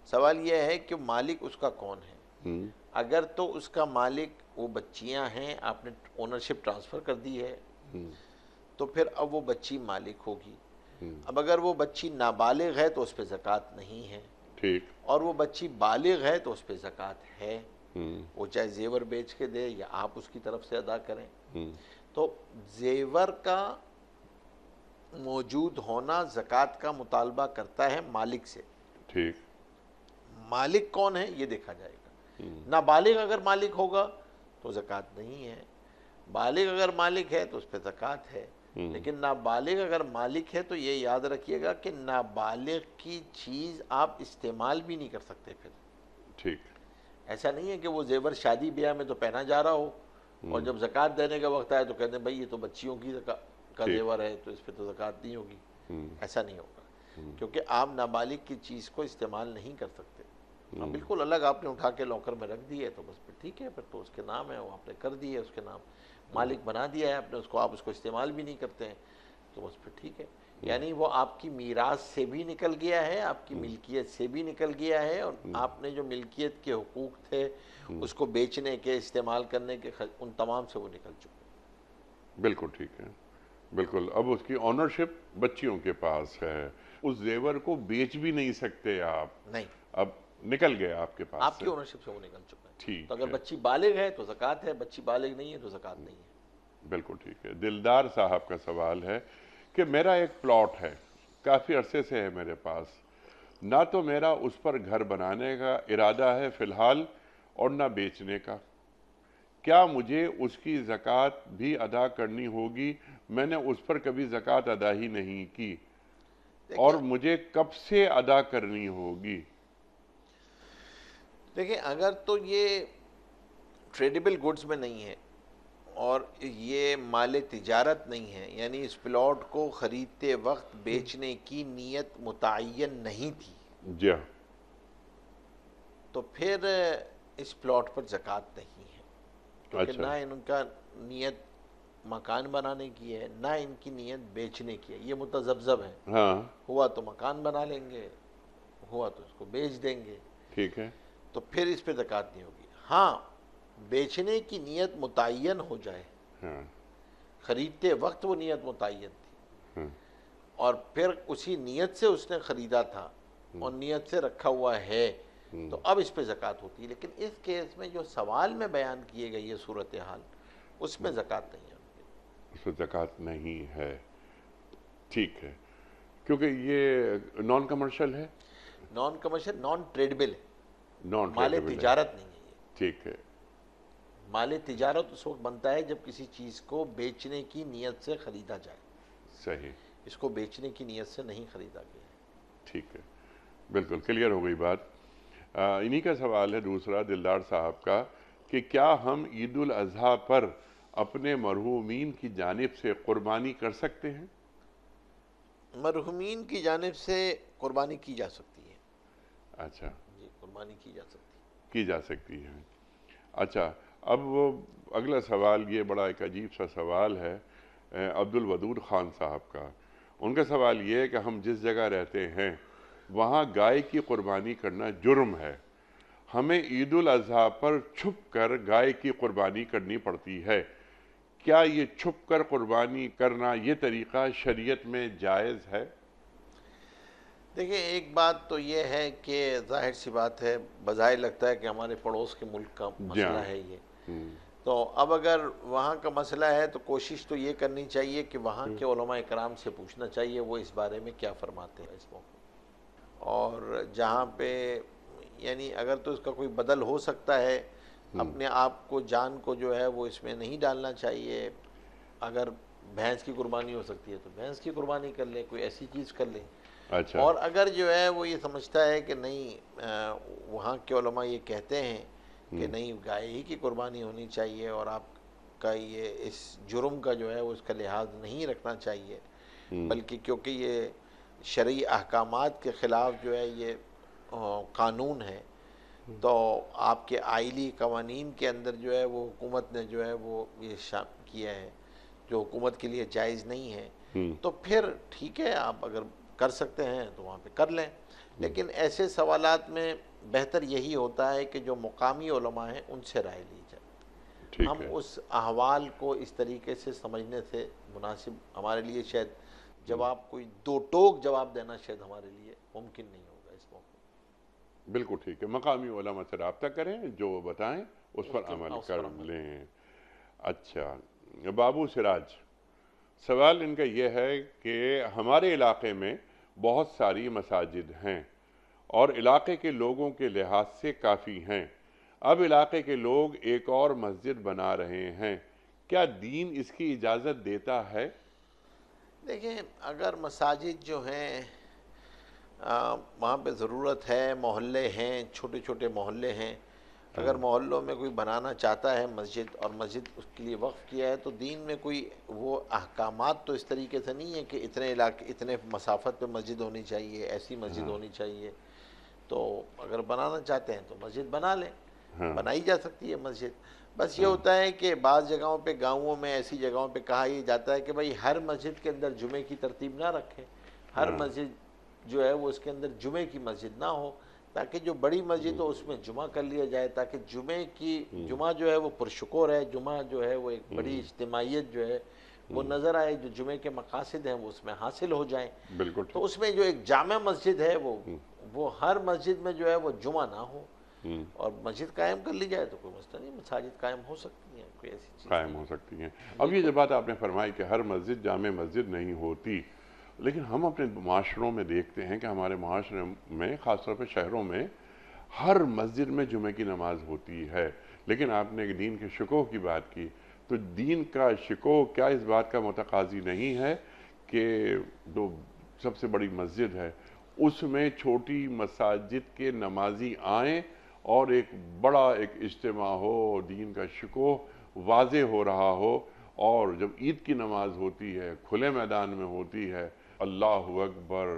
سوال یہ ہے کہ مالک اس کا کون ہے. اگر تو اس کا مالک وہ بچیاں ہیں، آپ نے اونرشپ ٹرانسفر کر دی ہے، تو پھر اب وہ بچی مالک ہوگی. اب اگر وہ بچی نابالغ ہے تو اس پہ زکوٰۃ نہیں ہے. ٹھیک. اور وہ بچی بالغ ہے تو اس پہ زکوٰۃ ہے. وہ چاہے زیور بیچ کے دے یا آپ اس کی طرف سے ادا کریں. تو زیور کا موجود ہونا زکوٰۃ کا مطالبہ کرتا ہے مالک سے. ٹھیک. مالک کون ہے یہ دیکھا جائے گا. نابالغ اگر مالک ہوگا تو زکوٰۃ نہیں ہے، بالغ اگر مالک ہے تو اس پہ زکوٰۃ ہے. لیکن نابالغ اگر مالک ہے تو یہ یاد رکھیے گا کہ نابالغ کی چیز آپ استعمال بھی نہیں کر سکتے. پھر ٹھیک. ایسا نہیں ہے کہ وہ زیور شادی بیاہ میں تو پہنا جا رہا ہو اور جب زکوٰۃ دینے کا وقت آئے تو کہتے ہیں بھائی یہ تو بچیوں کی کا زیور ہے تو اس پہ تو زکوٰۃ نہیں ہوگی. ایسا نہیں ہوگا کیونکہ آپ نابالغ کی چیز کو استعمال نہیں کر سکتے. بالکل الگ آپ نے اٹھا کے لاکر میں رکھ دی ہے تو بس پھر ٹھیک ہے، پھر تو اس کے نام ہے، وہ آپ نے کر دی ہے، اس کے نام مالک بنا دیا ہے آپ نے اس کو، آپ اس کو استعمال بھی نہیں کرتے ہیں تو بس پھر ٹھیک ہے. یعنی وہ آپ کی میراث سے بھی نکل گیا ہے، آپ کی ملکیت سے بھی نکل گیا ہے، اور آپ نے جو ملکیت کے حقوق تھے اس کو بیچنے کے، استعمال کرنے کے، ان تمام سے وہ نکل چکے. بالکل ٹھیک ہے. بالکل. اب اس کی آنرشپ بچیوں کے پاس ہے، اس زیور کو بیچ بھی نہیں سکتے آپ. نہیں، اب نکل گیا آپ کے پاس، آپ کی آنرشپ سے وہ نکل چکا ہے. ٹھیک. تو اگر بچی بالغ ہے تو زکوٰۃ ہے، بچی بالغ نہیں ہے تو زکوٰۃ نہیں ہے. بالکل ٹھیک ہے. دلدار صاحب کا سوال ہے کہ میرا ایک پلاٹ ہے، کافی عرصے سے ہے میرے پاس، نہ تو میرا اس پر گھر بنانے کا ارادہ ہے فی الحال اور نہ بیچنے کا، کیا مجھے اس کی زکوٰۃ بھی ادا کرنی ہوگی؟ میں نے اس پر کبھی زکوٰۃ ادا ہی نہیں کی، اور مجھے کب سے ادا کرنی ہوگی؟ دیکھیں اگر تو یہ ٹریڈیبل گڈز میں نہیں ہے اور یہ مال تجارت نہیں ہے، یعنی اس پلاٹ کو خریدتے وقت بیچنے کی نیت متعین نہیں تھی، جی ہاں، تو پھر اس پلاٹ پر زکوٰۃ نہیں ہے، کیونکہ اچھا، نہ ان کا نیت مکان بنانے کی ہے، نہ ان کی نیت بیچنے کی ہے، یہ متذبذب ہے، ہاں ہوا تو مکان بنا لیں گے، ہوا تو اس کو بیچ دیں گے، ٹھیک ہے، تو پھر اس پہ زکوٰۃ نہیں ہوگی۔ ہاں بیچنے کی نیت متعین ہو جائے، ہاں خریدتے وقت وہ نیت متعین تھی ہاں اور پھر اسی نیت سے اس نے خریدا تھا اور نیت سے رکھا ہوا ہے، تو اب اس پہ زکوٰۃ ہوتی ہے۔ لیکن اس کیس میں جو سوال میں بیان کیے گئی ہے صورتحال، اس میں زکوٰۃ نہیں ہے، اس میں زکوٰۃ نہیں ہے، ٹھیک ہے، کیونکہ یہ نان کمرشل ہے، نان کمرشل، نان ٹریڈبل ہے، نان مال ٹریڈیبل ہے، تجارت نہیں ہے یہ۔ ٹھیک ہے، مال تجارت اس وقت بنتا ہے جب کسی چیز کو بیچنے کی نیت سے خریدا جائے، صحیح، اس کو بیچنے کی نیت سے نہیں خریدا گیا ہے۔ ٹھیک ہے، بالکل کلیئر ہو گئی بات۔ انہی کا سوال ہے دوسرا دلدار صاحب کا کہ کیا ہم عید الاضحیٰ پر اپنے مرحومین کی جانب سے قربانی کر سکتے ہیں؟ مرحومین کی جانب سے قربانی کی جا سکتی ہے، اچھا، جی قربانی کی جا سکتی ہے۔ کی جا سکتی ہے، اچھا۔ اب وہ اگلا سوال، یہ بڑا ایک عجیب سا سوال ہے عبد الودود خان صاحب کا۔ ان کا سوال یہ ہے کہ ہم جس جگہ رہتے ہیں وہاں گائے کی قربانی کرنا جرم ہے، ہمیں عید الاضحیٰ پر چھپ کر گائے کی قربانی کرنی پڑتی ہے، کیا یہ چھپ کر قربانی کرنا یہ طریقہ شریعت میں جائز ہے؟ دیکھیں ایک بات تو یہ ہے کہ ظاہر سی بات ہے، بظاہر لگتا ہے کہ ہمارے پڑوس کے ملک کا مسئلہ ہے یہ، تو اب اگر وہاں کا مسئلہ ہے تو کوشش تو یہ کرنی چاہیے کہ وہاں کے علماء کرام سے پوچھنا چاہیے وہ اس بارے میں کیا فرماتے ہیں اس موقع، اور جہاں پہ یعنی اگر تو اس کا کوئی بدل ہو سکتا ہے، اپنے آپ کو جان کو جو ہے وہ اس میں نہیں ڈالنا چاہیے۔ اگر بھینس کی قربانی ہو سکتی ہے تو بھینس کی قربانی کر لے، کوئی ایسی چیز کر لے، اچھا، اور اگر جو ہے وہ یہ سمجھتا ہے کہ نہیں وہاں کے علماء یہ کہتے ہیں کہ نہیں گائے ہی کی قربانی ہونی چاہیے اور آپ کا یہ اس جرم کا جو ہے وہ اس کا لحاظ نہیں رکھنا چاہیے، بلکہ کیونکہ یہ شرعی احکامات کے خلاف جو ہے یہ قانون ہے، تو آپ کے آئلی قوانین کے اندر جو ہے وہ حکومت نے جو ہے وہ یہ کیا ہے جو حکومت کے لیے جائز نہیں ہے، تو پھر ٹھیک ہے آپ اگر کر سکتے ہیں تو وہاں پہ کر لیں، لیکن ایسے سوالات میں بہتر یہی ہوتا ہے کہ جو مقامی علماء ہیں ان سے رائے لی جائے، ٹھیک ہم ہے، اس احوال کو اس طریقے سے سمجھنے سے مناسب ہمارے لیے شاید جواب کوئی دو ٹوک جواب دینا شاید ہمارے لیے ممکن نہیں ہوگا اس موقع۔ بالکل ٹھیک ہے، مقامی علماء سے رابطہ کریں، جو وہ بتائیں اس پر عمل کر لیں۔ اچھا، بابو سراج، سوال ان کا یہ ہے کہ ہمارے علاقے میں بہت ساری مساجد ہیں اور علاقے کے لوگوں کے لحاظ سے کافی ہیں، اب علاقے کے لوگ ایک اور مسجد بنا رہے ہیں، کیا دین اس کی اجازت دیتا ہے؟ دیکھیں اگر مساجد جو ہیں وہاں پہ ضرورت ہے، محلے ہیں، چھوٹے چھوٹے محلے ہیں، اگر محلوں میں کوئی بنانا چاہتا ہے مسجد اور مسجد اس کے لیے وقف کیا ہے تو دین میں کوئی وہ احکامات تو اس طریقے سے نہیں ہے کہ اتنے علاقے اتنے مسافت پہ مسجد ہونی چاہیے، ایسی مسجد ہونی چاہیے، تو اگر بنانا چاہتے ہیں تو مسجد بنا لیں، بنائی جا سکتی ہے مسجد۔ بس یہ ہوتا ہے کہ بعض جگہوں پہ گاؤں میں ایسی جگہوں پہ کہا یہ جاتا ہے کہ بھائی ہر مسجد کے اندر جمعے کی ترتیب نہ رکھیں، ہر مسجد جو ہے وہ اس کے اندر جمعے کی مسجد نہ ہو، تاکہ جو بڑی مسجد ہو اس میں جمعہ کر لیا جائے، تاکہ جمعہ جو ہے وہ پرشکور ہے، جمعہ جو ہے وہ ایک بڑی اجتماعیت جو ہے وہ نظر آئے، جو جمعے کے مقاصد ہیں وہ اس میں حاصل ہو جائیں۔ بالکل تو اس میں جو ایک جامع مسجد ہے وہ ہر مسجد میں جو ہے وہ جمعہ نہ ہو اور مسجد قائم کر لی جائے تو کوئی مسئلہ نہیں، مساجد قائم ہو سکتی ہیں، کوئی ایسی چیز قائم ہو سکتی ہیں۔ اب یہ جو بات آپ نے فرمائی کہ ہر مسجد جامع مسجد نہیں ہوتی، لیکن ہم اپنے معاشروں میں دیکھتے ہیں کہ ہمارے معاشرے میں خاص طور پہ شہروں میں ہر مسجد میں جمعے کی نماز ہوتی ہے، لیکن آپ نے ایک دین کے شکوہ کی بات کی، تو دین کا شکوہ کیا اس بات کا متقاضی نہیں ہے کہ جو سب سے بڑی مسجد ہے اس میں چھوٹی مساجد کے نمازی آئیں اور ایک بڑا ایک اجتماع ہو، دین کا شکوہ واضح ہو رہا ہو، اور جب عید کی نماز ہوتی ہے کھلے میدان میں ہوتی ہے، اللہ اکبر،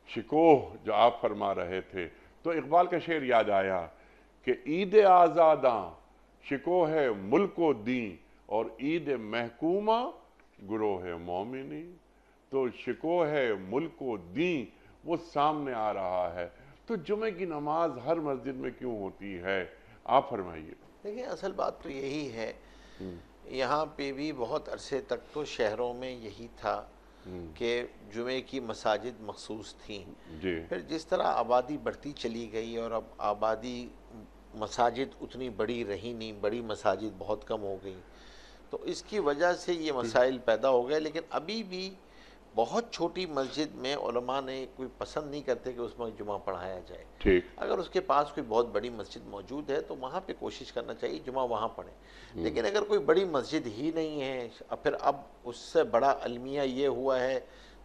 شکوہ جو آپ فرما رہے تھے، تو اقبال کا شعر یاد آیا کہ عید آزاداں شکوہ ہے ملک و دین، اور عید محکومہ گروہ مومنی. تو شکوہ ہے ملک و دین وہ سامنے آ رہا ہے. تو جمعہ کی نماز ہر مسجد میں کیوں ہوتی ہے؟ آپ فرمائیے. دیکھیں اصل بات تو یہی ہے، یہاں پہ بھی بہت عرصے تک تو شہروں میں یہی تھا کہ جمعے کی مساجد مخصوص تھیں. جی پھر جس طرح آبادی بڑھتی چلی گئی اور اب آبادی مساجد اتنی بڑی رہی نہیں، بڑی مساجد بہت کم ہو گئی، تو اس کی وجہ سے یہ مسائل پیدا ہو گئے. لیکن ابھی بھی بہت چھوٹی مسجد میں علماء نے کوئی پسند نہیں کرتے کہ اس میں جمعہ پڑھایا جائے. ٹھیک. اگر اس کے پاس کوئی بہت بڑی مسجد موجود ہے تو وہاں پہ کوشش کرنا چاہیے جمعہ وہاں پڑھیں. لیکن اگر کوئی بڑی مسجد ہی نہیں ہے، پھر اب اس سے بڑا المیہ یہ ہوا ہے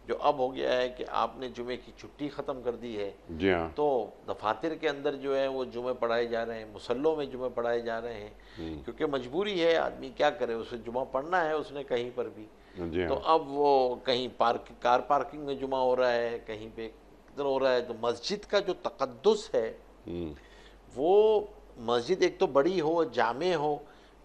جو اب ہو گیا ہے کہ آپ نے جمعے کی چھٹی ختم کر دی ہے، جی ہاں. تو دفاتر کے اندر جو ہے وہ جمعے پڑھائے جا رہے ہیں، مصلوں میں جمعے پڑھائے جا رہے ہیں، کیونکہ مجبوری ہے، آدمی کیا کرے، اسے جمعہ پڑھنا ہے اس نے کہیں پر بھی. جی ہاں. تو اب وہ کہیں کار پارکنگ میں جمعہ ہو رہا ہے، کہیں پہ کدھر ہو رہا ہے. تو مسجد کا جو تقدس ہے وہ مسجد ایک تو بڑی ہو، جامع ہو.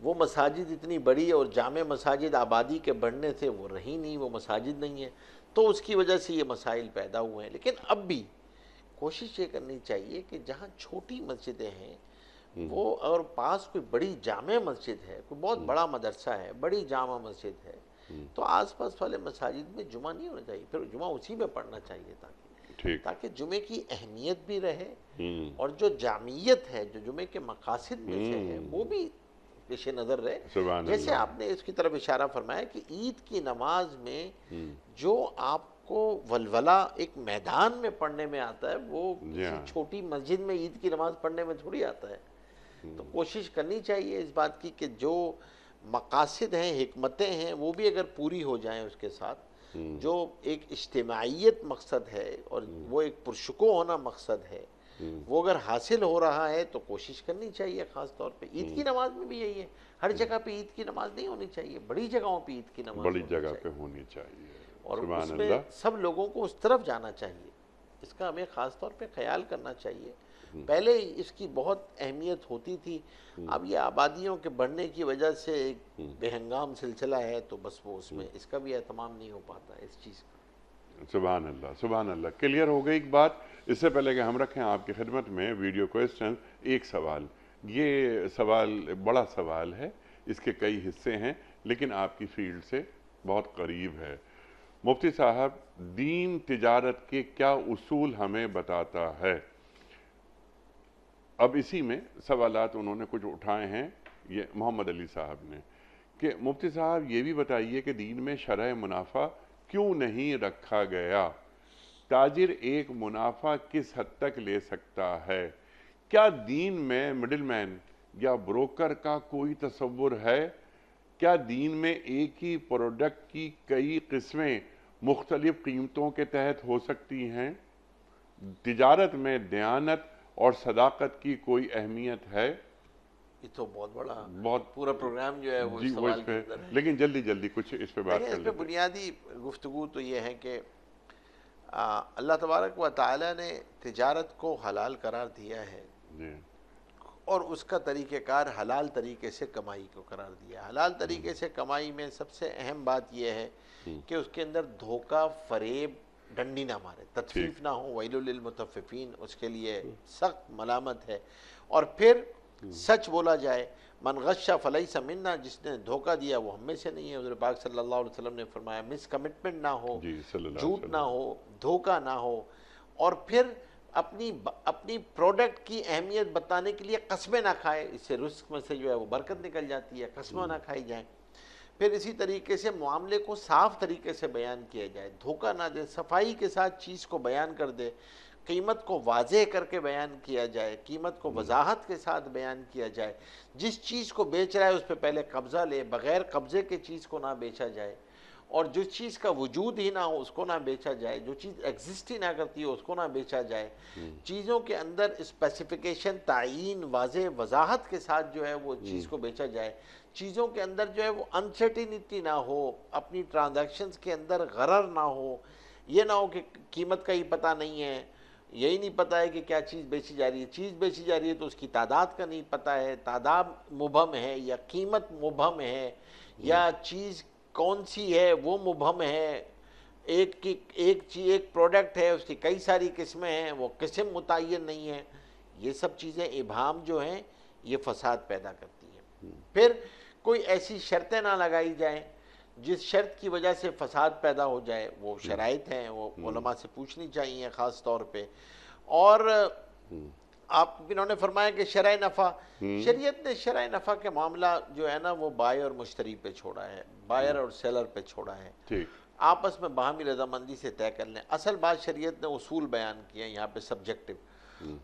وہ مساجد اتنی بڑی اور جامع مساجد آبادی کے بڑھنے سے وہ رہی نہیں، وہ مساجد نہیں ہے، تو اس کی وجہ سے یہ مسائل پیدا ہوئے ہیں. لیکن اب بھی کوشش یہ کرنی چاہیے کہ جہاں چھوٹی مسجدیں ہیں وہ، اور پاس کوئی بڑی جامع مسجد ہے، کوئی بہت بڑا مدرسہ ہے، بڑی جامع مسجد ہے، تو آس پاس والے مساجد میں جمعہ نہیں ہونا چاہیے، پھر جمعہ اسی میں پڑھنا چاہیے تاکہ جمعے کی اہمیت بھی رہے اور جو جامعیت ہے جو جمعے کے مقاصد میں سے ہے وہ بھی پیش نظر رہے. جیسے آپ نے اس کی طرف اشارہ فرمایا کہ عید کی نماز میں جو آپ کو ولولہ ایک میدان میں پڑھنے میں آتا ہے وہ کسی چھوٹی مسجد میں عید کی نماز پڑھنے میں تھوڑی آتا ہے. تو کوشش کرنی چاہیے اس بات کی کہ جو مقاصد ہیں، حکمتیں ہیں، وہ بھی اگر پوری ہو جائیں، اس کے ساتھ جو ایک اجتماعیت مقصد ہے اور وہ ایک پرشکو ہونا مقصد ہے، وہ اگر حاصل ہو رہا ہے تو کوشش کرنی چاہیے. خاص طور پہ عید کی نماز میں بھی یہی ہے، ہر جگہ پہ عید کی نماز نہیں ہونی چاہیے، بڑی جگہوں پہ عید کی نماز بڑی جگہ پہ ہونی چاہیے. اور اس میں سب لوگوں کو اس طرف جانا چاہیے. اس کا ہمیں خاص طور پہ خیال کرنا چاہیے. پہلے اس کی بہت اہمیت ہوتی تھی، اب یہ آبادیوں کے بڑھنے کی وجہ سے ایک بے ہنگام سلسلہ ہے، تو بس وہ اس میں اس کا بھی اہتمام نہیں ہو پاتا ہے اس چیز کا. سبحان اللہ، سبحان اللہ. کلیئر ہو گئی ایک بات. اس سے پہلے کہ ہم رکھیں آپ کی خدمت میں ویڈیو کویسچن، ایک سوال. یہ سوال بڑا سوال ہے، اس کے کئی حصے ہیں، لیکن آپ کی فیلڈ سے بہت قریب ہے. مفتی صاحب، دین تجارت کے کیا اصول ہمیں بتاتا ہے؟ اب اسی میں سوالات انہوں نے کچھ اٹھائے ہیں، یہ محمد علی صاحب نے، کہ مفتی صاحب یہ بھی بتائیے کہ دین میں شرح منافع کیوں نہیں رکھا گیا؟ تاجر ایک منافع کس حد تک لے سکتا ہے؟ کیا دین میں مڈل مین یا بروکر کا کوئی تصور ہے؟ کیا دین میں ایک ہی پروڈکٹ کی کئی قسمیں مختلف قیمتوں کے تحت ہو سکتی ہیں؟ تجارت میں دیانت اور صداقت کی کوئی اہمیت ہے؟ یہ تو بہت بڑا پورا پروگرام جو ہے وہ جی سوال کے اندر ہے. لیکن جلدی جلدی کچھ اس پہ بات کر اس پہ بنیادی گفتگو تو یہ ہے کہ اللہ تبارک و تعالی نے تجارت کو حلال قرار دیا ہے اور اس کا طریقہ کار حلال طریقے سے کمائی کو قرار دیا. حلال طریقے سے کمائی میں سب سے اہم بات یہ ہے کہ اس کے اندر دھوکہ، فریب، ڈنڈی نہ مارے، تطفیف نہ ہو. ویل للمطففین، اس کے لیے سخت ملامت ہے. اور پھر سچ بولا جائے. من غش فلیس منا، جس نے دھوکہ دیا وہ ہم میں سے نہیں ہے. حضور پاک صلی اللہ علیہ وسلم نے فرمایا مس کمٹمنٹ نہ ہو، جھوٹ نہ ہو، دھوکہ نہ ہو. اور پھر اپنی پروڈکٹ کی اہمیت بتانے کے لیے قسمیں نہ کھائے. اس سے رزق میں سے جو ہے وہ برکت نکل جاتی ہے، قسمیں نہ کھائی جائیں. پھر اسی طریقے سے معاملے کو صاف طریقے سے بیان کیا جائے، دھوکہ نہ دے، صفائی کے ساتھ چیز کو بیان کر دے قیمت کو واضح کر کے بیان کیا جائے، قیمت کو وضاحت کے ساتھ بیان کیا جائے، جس چیز کو بیچ رہا ہے اس پہ پہلے قبضہ لے، بغیر قبضے کے چیز کو نہ بیچا جائے، اور جس چیز کا وجود ہی نہ ہو اس کو نہ بیچا جائے، جو چیز ایگزسٹ ہی نہ کرتی ہو اس کو نہ بیچا جائے، چیزوں کے اندر اسپیسیفیکیشن، تعیین، واضح وضاحت کے ساتھ جو ہے وہ چیز کو بیچا جائے، چیزوں کے اندر جو ہے وہ انسرٹینٹی نہ ہو، اپنی ٹرانزیکشنز کے اندر غرر نہ ہو، یہ نہ ہو کہ قیمت کا ہی پتہ نہیں ہے، یہی نہیں پتہ ہے کہ کیا چیز بیچی جا رہی ہے، چیز بیچی جا رہی ہے تو اس کی تعداد کا نہیں پتہ ہے، تعداد مبہم ہے یا قیمت مبہم ہے یا چیز کون سی ہے وہ مبہم ہے، ایک پروڈکٹ ہے اس کی کئی ساری قسمیں ہیں، وہ قسم متعین نہیں ہے، یہ سب چیزیں ابہام جو ہیں یہ فساد پیدا کرتی ہیں۔ پھر کوئی ایسی شرطیں نہ لگائی جائیں جس شرط کی وجہ سے فساد پیدا ہو جائے، وہ شرائط ہیں وہ علماء سے پوچھنی چاہیے خاص طور پہ۔ اور آپ انہوں نے فرمایا کہ شرع نفع، شریعت نے شرع نفع کے معاملہ جو ہے نا وہ بائر اور مشتری پہ چھوڑا ہے، بائر اور سیلر پہ چھوڑا ہے، آپس میں باہمی رضامندی سے طے کر لیں۔ اصل بات شریعت نے اصول بیان کیا یہاں پہ سبجیکٹو،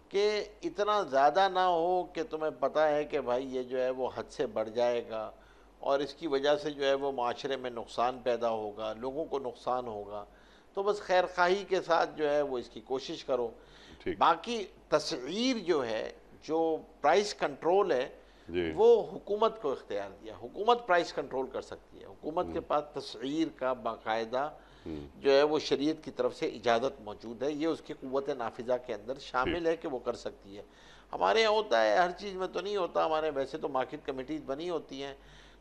کہ اتنا زیادہ نہ ہو کہ تمہیں پتہ ہے کہ بھائی یہ جو ہے وہ حد سے بڑھ جائے گا اور اس کی وجہ سے جو ہے وہ معاشرے میں نقصان پیدا ہوگا، لوگوں کو نقصان ہوگا، تو بس خیر خواہی کے ساتھ جو ہے وہ اس کی کوشش کرو۔ باقی تسعیر جو ہے، جو پرائس کنٹرول ہے، وہ حکومت کو اختیار دیا، حکومت پرائس کنٹرول کر سکتی ہے، حکومت کے پاس تسعیر کا باقاعدہ جو ہے وہ شریعت کی طرف سے اجازت موجود ہے، یہ اس کی قوت نافذہ کے اندر شامل ہے کہ وہ کر سکتی ہے۔ ہمارے یہاں ہوتا ہے، ہر چیز میں تو نہیں ہوتا، ہمارے ویسے تو مارکیٹ کمیٹیز بنی ہوتی ہیں،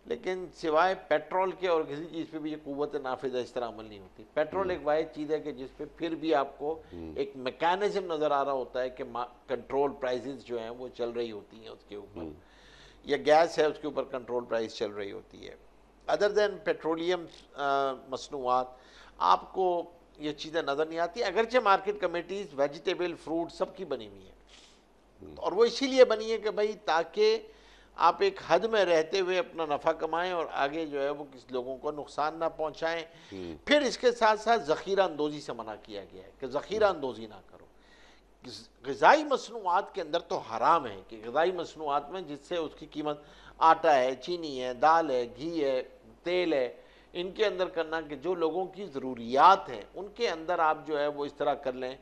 لیکن سوائے پیٹرول کے اور کسی چیز پہ بھی یہ قوت نافذہ اس طرح عمل نہیں ہوتی۔ پیٹرول ایک واحد چیز ہے کہ جس پہ پھر بھی آپ کو ایک میکانزم نظر آ رہا ہوتا ہے کہ کنٹرول پرائزز جو ہیں وہ چل رہی ہوتی ہیں اس کے اوپر، یا گیس ہے اس کے اوپر کنٹرول پرائز چل رہی ہوتی ہے۔ ادر دین پیٹرولیم مصنوعات آپ کو یہ چیزیں نظر نہیں آتی، اگرچہ مارکیٹ کمیٹیز ویجیٹیبل، فروٹ سب کی بنی ہوئی ہیں، اور وہ اسی لیے بنی ہے کہ بھائی تاکہ آپ ایک حد میں رہتے ہوئے اپنا نفع کمائیں اور آگے جو ہے وہ کسی لوگوں کو نقصان نہ پہنچائیں۔ پھر اس کے ساتھ ساتھ ذخیرہ اندوزی سے منع کیا گیا ہے کہ ذخیرہ اندوزی نہ کرو۔ غذائی مصنوعات کے اندر تو حرام ہے کہ غذائی مصنوعات میں جس سے اس کی قیمت آٹا ہے، چینی ہے، دال ہے، گھی ہے، تیل ہے، ان کے اندر کرنا کہ جو لوگوں کی ضروریات ہیں ان کے اندر آپ جو ہے وہ اس طرح کر لیں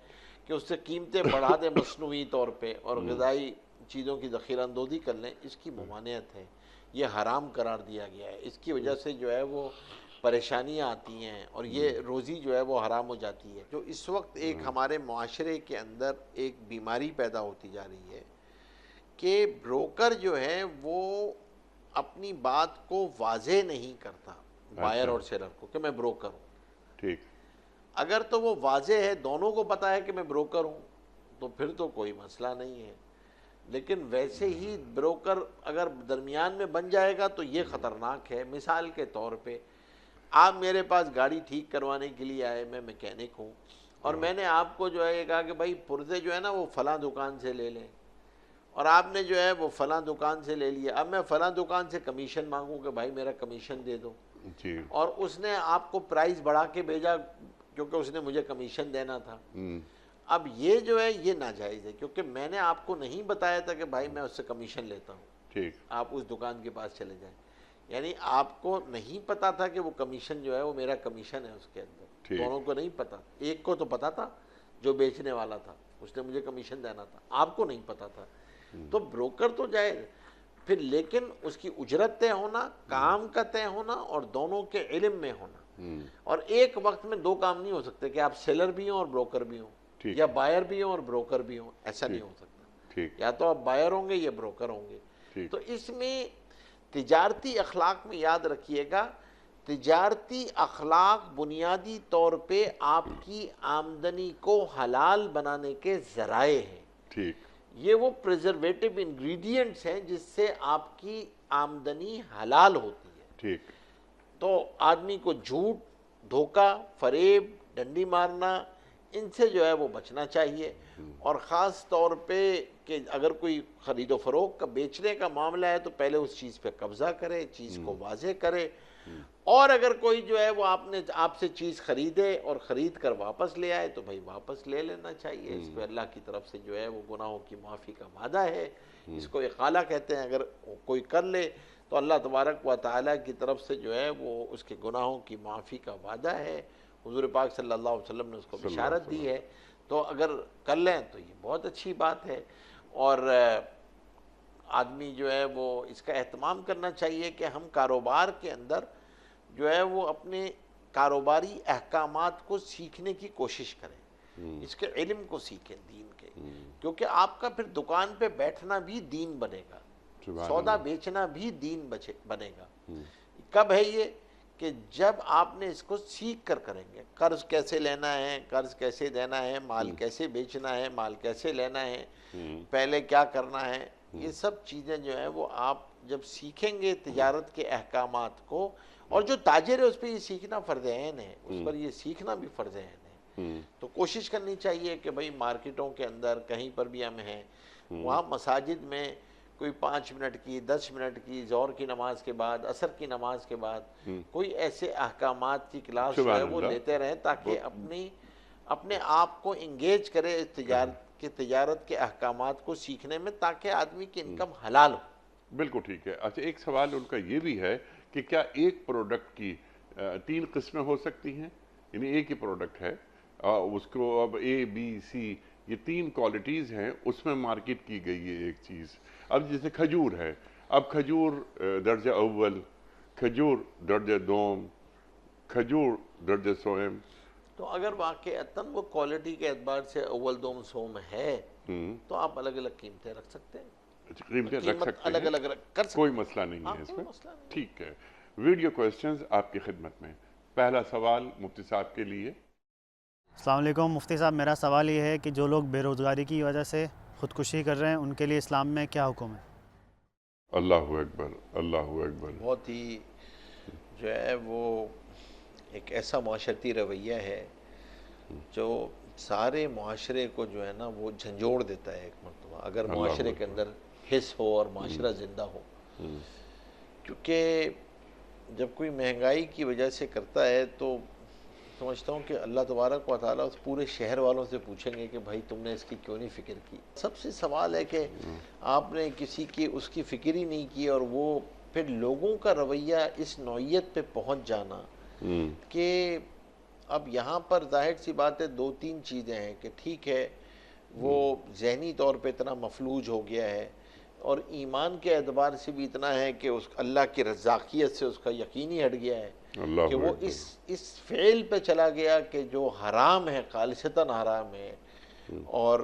کہ اس سے قیمتیں بڑھا دیں مصنوعی طور پہ اور غذائی چیزوں کی ذخیرہ اندوزی کر لیں، اس کی ممانعت ہے، یہ حرام قرار دیا گیا ہے۔ اس کی وجہ سے جو ہے وہ پریشانیاں آتی ہیں اور یہ روزی جو ہے وہ حرام ہو جاتی ہے۔ جو اس وقت ایک ہمارے معاشرے کے اندر ایک بیماری پیدا ہوتی جا رہی ہے کہ بروکر جو ہے وہ اپنی بات کو واضح نہیں کرتا بائر اور سیلر کو کہ میں بروکر ہوں۔ ٹھیک، اگر تو وہ واضح ہے، دونوں کو پتہ ہے کہ میں بروکر ہوں، تو پھر تو کوئی مسئلہ نہیں ہے، لیکن ویسے ہی بروکر اگر درمیان میں بن جائے گا تو یہ خطرناک ہے۔ مثال کے طور پہ آپ میرے پاس گاڑی ٹھیک کروانے کے لیے آئے، میں میکینک ہوں، اور میں نے آپ کو جو ہے یہ کہا کہ بھائی پرزے جو ہے نا وہ فلاں دکان سے لے لیں، اور آپ نے جو ہے وہ فلاں دکان سے لے لیا، اب میں فلاں دکان سے کمیشن مانگوں کہ بھائی میرا کمیشن دے دو، اور اس نے آپ کو پرائز بڑھا کے بھیجا کیونکہ اس نے مجھے کمیشن دینا تھا۔ اب یہ جو ہے یہ ناجائز ہے کیونکہ میں نے آپ کو نہیں بتایا تھا کہ بھائی میں اس سے کمیشن لیتا ہوں، آپ اس دکان کے پاس چلے جائیں، یعنی آپ کو نہیں پتا تھا کہ وہ کمیشن جو ہے وہ میرا کمیشن ہے اس کے اندر، دونوں کو نہیں پتا، ایک کو تو پتا تھا جو بیچنے والا تھا، اس نے مجھے کمیشن دینا تھا، آپ کو نہیں پتا تھا، تو بروکر تو جائز پھر، لیکن اس کی اجرت طے ہونا، کام کا طے ہونا اور دونوں کے علم میں ہونا، اور ایک وقت میں دو کام نہیں ہو سکتے کہ آپ سیلر بھی ہوں اور بروکر بھی ہوں، یا بائر بھی ہوں اور بروکر بھی ہوں، ایسا نہیں ہو سکتا، یا تو آپ بائر ہوں گے یا بروکر ہوں گے۔ تو اس میں تجارتی اخلاق میں یاد رکھیے گا، تجارتی اخلاق بنیادی طور پہ آپ کی آمدنی کو حلال بنانے کے ذرائع ہیں، یہ وہ پریزرویٹو انگریڈینٹس ہیں جس سے آپ کی آمدنی حلال ہوتی ہے۔ تو آدمی کو جھوٹ، دھوکہ، فریب، ڈنڈی مارنا، ان سے جو ہے وہ بچنا چاہیے، اور خاص طور پہ کہ اگر کوئی خرید و فروخت کا بیچنے کا معاملہ ہے تو پہلے اس چیز پہ قبضہ کرے، چیز کو واضح کرے، اور اگر کوئی جو ہے وہ آپ سے چیز خریدے اور خرید کر واپس لے آئے تو بھائی واپس لے لینا چاہیے، اس پہ اللہ کی طرف سے جو ہے وہ گناہوں کی معافی کا وعدہ ہے، اس کو اقالہ کہتے ہیں۔ اگر کوئی کر لے تو اللہ تبارک و تعالیٰ کی طرف سے جو ہے وہ اس کے گناہوں کی معافی کا وعدہ ہے، حضور پاک صلی اللہ علیہ وسلم نے اس کو بشارت دی ہے، تو اگر کر لیں تو یہ بہت اچھی بات ہے۔ اور آدمی جو ہے وہ اس کا اہتمام کرنا چاہیے کہ ہم کاروبار کے اندر جو ہے وہ اپنے کاروباری احکامات کو سیکھنے کی کوشش کریں، اس کے علم کو سیکھیں دین کے، کیونکہ آپ کا پھر دکان پہ بیٹھنا بھی دین بنے گا، سودا بیچنا بھی دین بنے گا۔ کب ہے یہ کہ جب آپ نے اس کو سیکھ کر کریں گے، قرض کیسے لینا ہے، قرض کیسے دینا ہے، مال کیسے بیچنا ہے، مال کیسے لینا ہے، پہلے کیا کرنا ہے، یہ سب چیزیں جو ہیں وہ آپ جب سیکھیں گے تجارت کے احکامات کو، اور جو تاجر ہے اس پہ یہ سیکھنا فرض عین ہے، اس پر یہ سیکھنا بھی فرض عین ہے، تو کوشش کرنی چاہیے کہ بھئی مارکیٹوں کے اندر کہیں پر بھی ہم ہیں، وہاں مساجد میں کوئی 5 منٹ کی 10 منٹ کی ظہر کی نماز کے بعد، عصر کی نماز کے بعد کوئی ایسے احکامات کی کلاس جو ہے وہ لیتے رہیں، تاکہ اپنے آپ کو انگیج کرے تجارت کے احکامات کو سیکھنے میں، تاکہ آدمی کی انکم حلال ہو۔ بالکل ٹھیک ہے۔ اچھا، ایک سوال ان کا یہ بھی ہے کہ کیا ایک پروڈکٹ کی 3 قسمیں ہو سکتی ہیں؟ یعنی ایک ہی پروڈکٹ ہے، اس کو اب اے بی سی یہ 3 کوالٹیز ہیں، اس میں مارکیٹ کی گئی ہے ایک چیز۔ اب جیسے کھجور ہے، اب کھجور درجہ اول، کھجور درجہ دوم، کھجور درجہ سوم، تو اگر واقعتاً وہ کوالٹی کے اعتبار سے اول دوم سوم ہے تو آپ الگ الگ قیمتیں رکھ سکتے ہیں، قیمتیں رکھ قیمت سکتے الگ ہیں، الگ کر سکتے کوئی مسئلہ نہیں ہے اس کوئی میں۔ مسئلہ نہیں۔ ٹھیک ہے، ویڈیو کویسچنز آپ کی خدمت میں۔ پہلا سوال مفتی صاحب کے لیے۔ السلام علیکم مفتی صاحب، میرا سوال یہ ہے کہ جو لوگ بے روزگاری کی وجہ سے خودکشی کر رہے ہیں ان کے لیے اسلام میں کیا حکم ہے؟ اللہ اکبر، اللہ اکبر۔ بہت ہی جو ہے وہ ایک ایسا معاشرتی رویہ ہے جو سارے معاشرے کو جو ہے نا وہ جھنجھوڑ دیتا ہے ایک مرتبہ، اگر معاشرے کے اندر حس ہو اور معاشرہ زندہ ہو۔ کیونکہ جب کوئی مہنگائی کی وجہ سے کرتا ہے تو سمجھتا ہوں کہ اللہ تبارک و تعالیٰ اس پورے شہر والوں سے پوچھیں گے کہ بھائی تم نے اس کی کیوں نہیں فکر کی۔ سب سے سوال ہے کہ آپ نے کسی کی اس کی فکر ہی نہیں کی، اور وہ پھر لوگوں کا رویہ اس نوعیت پہ پہنچ جانا کہ اب یہاں پر ظاہر سی بات ہے 2-3 چیزیں ہیں کہ ٹھیک ہے وہ ذہنی طور پہ اتنا مفلوج ہو گیا ہے، اور ایمان کے اعتبار سے بھی اتنا ہے کہ اس اللہ کی رزاقیت سے اس کا یقین ہی ہٹ گیا ہے کہ وہ اس فعل پہ چلا گیا کہ جو حرام ہے، خالصتاً حرام ہے، اور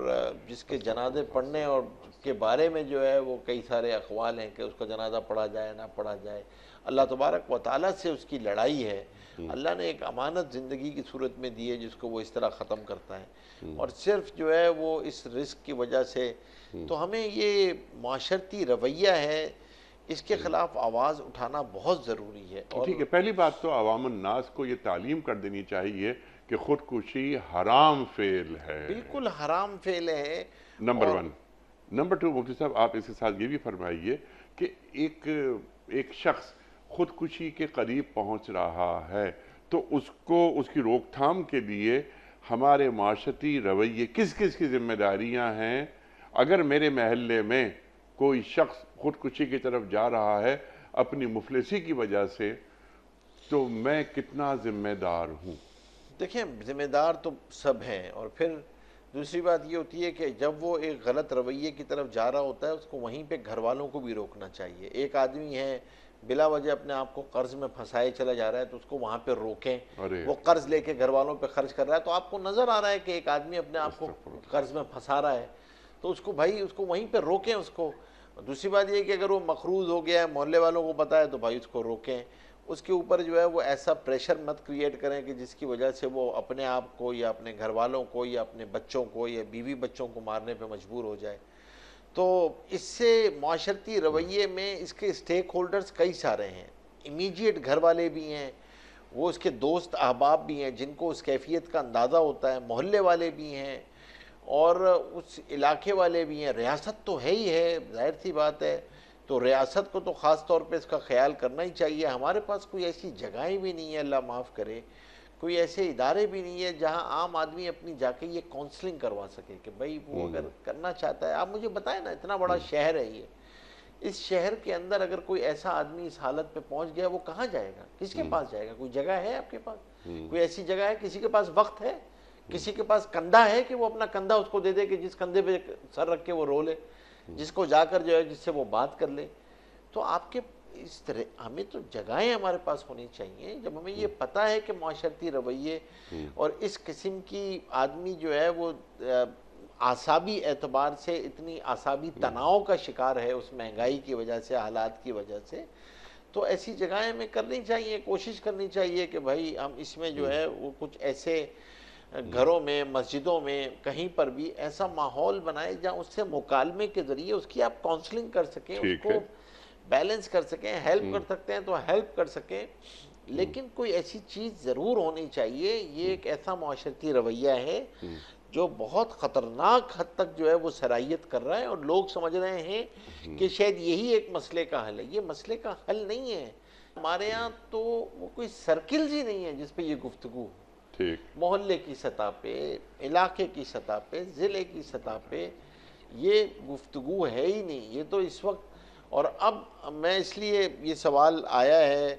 جس کے جنازے پڑھنے اور کے بارے میں جو ہے وہ کئی سارے اقوال ہیں کہ اس کا جنازہ پڑھا جائے نہ پڑھا جائے، اللہ تبارک و تعالیٰ سے اس کی لڑائی ہے۔ اللہ نے ایک امانت زندگی کی صورت میں دی ہے جس کو وہ اس طرح ختم کرتا ہے، اور صرف جو ہے وہ اس رزق کی وجہ سے، تو ہمیں یہ معاشرتی رویہ ہے اس کے خلاف آواز اٹھانا بہت ضروری ہے۔ اور ٹھیک ہے، پہلی بات تو عوام الناس کو یہ تعلیم کر دینی چاہیے کہ خودکشی حرام فعل ہے، بالکل حرام فعل ہے۔ نمبر 1۔ نمبر 2 مفتی صاحب آپ اس کے ساتھ یہ بھی فرمائیے کہ ایک شخص خودکشی کے قریب پہنچ رہا ہے تو اس کی روک تھام کے لیے ہمارے معاشرتی رویے کس کس کی ذمہ داریاں ہیں؟ اگر میرے محلے میں کوئی شخص خودکشی کی طرف جا رہا ہے اپنی مفلسی کی وجہ سے، تو میں کتنا ذمہ دار ہوں؟ دیکھیں ذمہ دار تو سب ہیں، اور پھر دوسری بات یہ ہوتی ہے کہ جب وہ ایک غلط رویے کی طرف جا رہا ہوتا ہے اس کو وہیں پہ گھر والوں کو بھی روکنا چاہیے۔ ایک آدمی ہے بلا وجہ اپنے آپ کو قرض میں پھنسائے چلا جا رہا ہے تو اس کو وہاں پہ روکیں، وہ قرض لے کے گھر والوں پہ خرچ کر رہا ہے تو آپ کو نظر آ رہا ہے کہ ایک آدمی اپنے آپ کو قرض میں پھنسا رہا ہے، تو اس کو بھائی اس کو وہیں پہ روکیں اس کو۔ دوسری بات یہ کہ اگر وہ مقروض ہو گیا ہے، محلے والوں کو پتہ ہے، تو بھائی اس کو روکیں، اس کے اوپر جو ہے وہ ایسا پریشر مت کریٹ کریں کہ جس کی وجہ سے وہ اپنے آپ کو یا اپنے گھر والوں کو یا اپنے بچوں کو یا بیوی بچوں کو مارنے پہ مجبور ہو جائے۔ تو اس سے معاشرتی رویے میں اس کے اسٹیک ہولڈرز کئی سارے ہیں، امیجیٹ گھر والے بھی ہیں، وہ اس کے دوست احباب بھی ہیں جن کو اس کیفیت کا اندازہ ہوتا ہے، محلے والے بھی ہیں، اور اس علاقے والے بھی ہیں، ریاست تو ہے ہی ہے، ظاہر سی بات ہے تو ریاست کو تو خاص طور پہ اس کا خیال کرنا ہی چاہیے. ہمارے پاس کوئی ایسی جگہیں بھی نہیں ہیں، اللہ معاف کرے، کوئی ایسے ادارے بھی نہیں ہیں جہاں عام آدمی اپنی جا کے یہ کونسلنگ کروا سکے کہ بھائی وہ اگر کرنا چاہتا ہے. آپ مجھے بتائیں نا، اتنا بڑا شہر ہے یہ، اس شہر کے اندر اگر کوئی ایسا آدمی اس حالت پہ پہنچ گیا، وہ کہاں جائے گا؟ کس کے پاس جائے گا؟ کوئی جگہ ہے آپ کے پاس؟ کوئی ایسی جگہ ہے؟ کسی کے پاس وقت ہے؟ کسی کے پاس کندھا ہے کہ وہ اپنا کندھا اس کو دے دے کہ جس کندھے پہ سر رکھ کے وہ رو لے، جس کو جا کر جو ہے جس سے وہ بات کر لے؟ تو آپ کے اس طرح ہمیں تو جگہیں ہمارے پاس ہونی چاہیے. جب ہمیں یہ پتہ ہے کہ معاشرتی رویے اور اس قسم کی آدمی جو ہے وہ اعصابی اعتبار سے اتنی اعصابی تناؤ کا شکار ہے اس مہنگائی کی وجہ سے، حالات کی وجہ سے، تو ایسی جگہیں ہمیں کرنی چاہیے، کوشش کرنی چاہیے کہ بھائی ہم اس میں جو ہے وہ کچھ ایسے گھروں میں، مسجدوں میں، کہیں پر بھی ایسا ماحول بنائے جہاں اس سے مکالمے کے ذریعے اس کی آپ کاؤنسلنگ کر سکیں، اس ٹھیک کو ہے. بیلنس کر سکیں، ہیلپ کر سکتے ہیں تو ہیلپ کر سکیں. لیکن کوئی ایسی چیز ضرور ہونی چاہیے. یہ ایک ایسا معاشرتی رویہ ہے جو بہت خطرناک حد تک جو ہے وہ سرایت کر رہا ہے، اور لوگ سمجھ رہے ہیں کہ شاید یہی ایک مسئلے کا حل ہے. یہ مسئلے کا حل نہیں ہے. ہمارے ہاں تو وہ کوئی سرکلز ہی نہیں ہے جس پہ یہ گفتگو ہو. ٹھیک. محلے کی سطح پہ، علاقے کی سطح پہ، ضلع کی سطح پہ یہ گفتگو ہے ہی نہیں. یہ تو اس وقت، اور اب میں اس لیے یہ سوال آیا ہے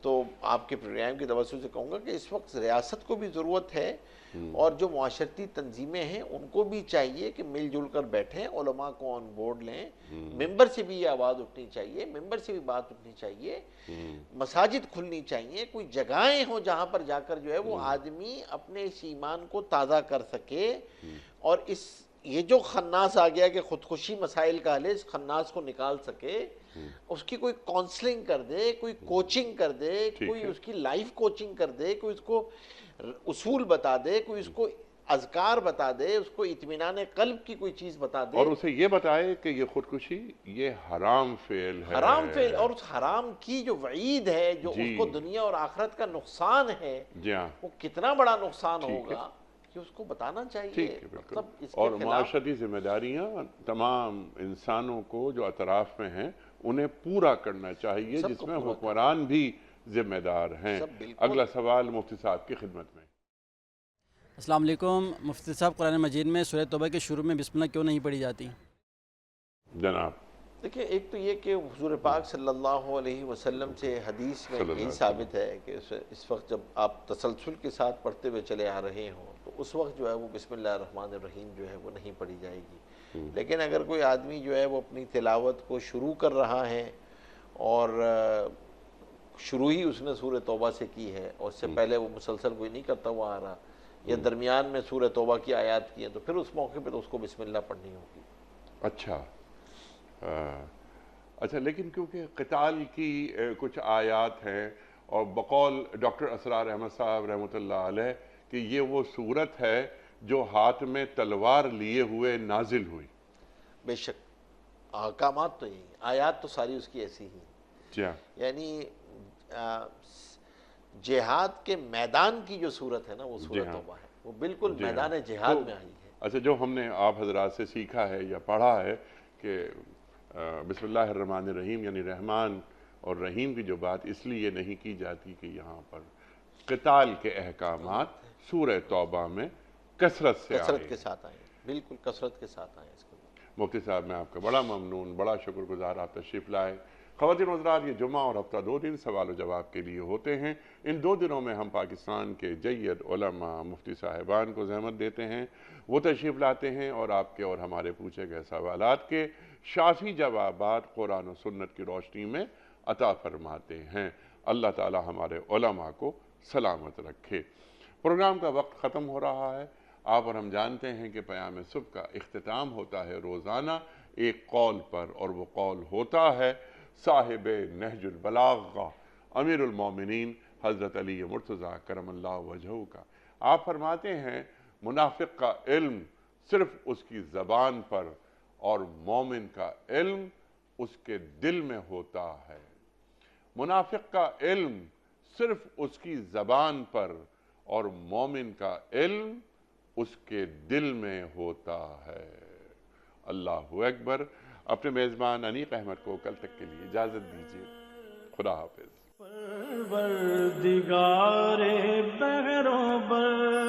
تو آپ کے پروگرام کی توسط سے کہوں گا کہ اس وقت ریاست کو بھی ضرورت ہے، اور جو معاشرتی تنظیمیں ہیں ان کو بھی چاہیے کہ مل جل کر بیٹھیں، علماء کو آن بورڈ لیں. ممبر سے بھی یہ آواز اٹھنی چاہیے، ممبر سے بھی بات اٹھنی چاہیے، مساجد کھلنی چاہیے، کوئی جگہیں ہوں جہاں پر جا کر جو ہے وہ آدمی اپنے اس ایمان کو تازہ کر سکے. اور یہ جو خناس آ گیا کہ خودکشی مسائل کا حل ہے، اس خناس کو نکال سکے، اس کی کوئی کاؤنسلنگ کر دے، کوئی کوچنگ کر دے، کوئی اس کی لائف کوچنگ کر دے، کوئی اس کو اصول بتا دے، کوئی اس کو اذکار بتا دے، اس کو اطمینان قلب کی کوئی چیز بتا دے. اور اسے یہ بتائے کہ یہ خودکشی یہ حرام فعل ہے، حرام فعل، اور اس حرام کی جو وعید ہے، جو اس کو دنیا اور آخرت کا نقصان ہے، وہ کتنا بڑا نقصان ہوگا، کہ اس کو بتانا چاہیے. ٹھیک ہے، بالکل. اور معاشرتی ذمہ داریاں تمام انسانوں کو جو اطراف میں ہیں انہیں پورا کرنا چاہیے، جس میں حکمران بھی ذمہ دار ہیں. اگلا سوال مفتی صاحب کی خدمت میں. السلام علیکم. مفتی صاحب، قرآن مجید میں سورہ توبہ کے شروع میں بسم اللہ کیوں نہیں پڑھی جاتی؟ جناب دیکھیں، ایک تو یہ کہ حضور پاک صلی اللہ علیہ وسلم سے حدیث میں یہی ثابت ہے کہ اس وقت جب آپ تسلسل کے ساتھ پڑھتے ہوئے چلے آ رہے ہوں تو اس وقت جو ہے وہ بسم اللہ الرحمن الرحیم جو ہے وہ نہیں پڑھی جائے گی. لیکن اگر کوئی آدمی جو ہے وہ اپنی تلاوت کو شروع کر رہا ہے اور شروع ہی اس نے سورہ توبہ سے کی ہے، اور اس سے پہلے وہ مسلسل کوئی نہیں کرتا ہوا آ رہا، یا درمیان میں سورہ توبہ کی آیات کی ہیں، تو پھر اس موقع پہ تو اس کو بسم اللہ پڑھنی ہوگی. اچھا، لیکن کیونکہ قتال کی کچھ آیات ہیں، اور بقول ڈاکٹر اسرار احمد صاحب رحمۃ اللہ علیہ کہ یہ وہ صورت ہے جو ہاتھ میں تلوار لیے ہوئے نازل ہوئی. بے شک احکامات تو یہی، آیات تو ساری اس کی ایسی ہی، یعنی جہاد کے میدان کی جو صورت ہے نا وہ سورہ توبہ ہے، وہ بالکل میدان جہاد میں آئی ہے. اچھا، جو ہم نے آپ حضرات سے سیکھا ہے یا پڑھا ہے کہ بسم اللہ الرحمن الرحیم یعنی رحمان اور رحیم کی جو بات اس لیے نہیں کی جاتی کہ یہاں پر قتال کے احکامات سورہ توبہ میں کثرت کے ساتھ آئے، بالکل کثرت کے ساتھ آئے. مفتی صاحب، میں آپ کا بڑا ممنون، بڑا شکر گزار، آپ تشریف لائے. خواتین و حضرات، یہ جمعہ اور ہفتہ 2 دن سوال و جواب کے لیے ہوتے ہیں. ان 2 دنوں میں ہم پاکستان کے جید علماء مفتی صاحبان کو زحمت دیتے ہیں، وہ تشریف لاتے ہیں اور آپ کے اور ہمارے پوچھے گئے سوالات کے شافی جوابات قرآن و سنت کی روشنی میں عطا فرماتے ہیں. اللہ تعالی ہمارے علماء کو سلامت رکھے. پروگرام کا وقت ختم ہو رہا ہے. آپ اور ہم جانتے ہیں کہ پیام صبح کا اختتام ہوتا ہے روزانہ ایک قول پر، اور وہ قول ہوتا ہے صاحب نہج البلاغہ امیر المومنین حضرت علی مرتضیٰ کرم اللہ وجہہ کا. آپ فرماتے ہیں منافق کا علم صرف اس کی زبان پر اور مومن کا علم اس کے دل میں ہوتا ہے. منافق کا علم صرف اس کی زبان پر اور مومن کا علم اس کے دل میں ہوتا ہے. اللہ اکبر. اپنے میزبان انیق احمد کو کل تک کے لیے اجازت دیجیے. خدا حافظ. پروردگار بحروں بر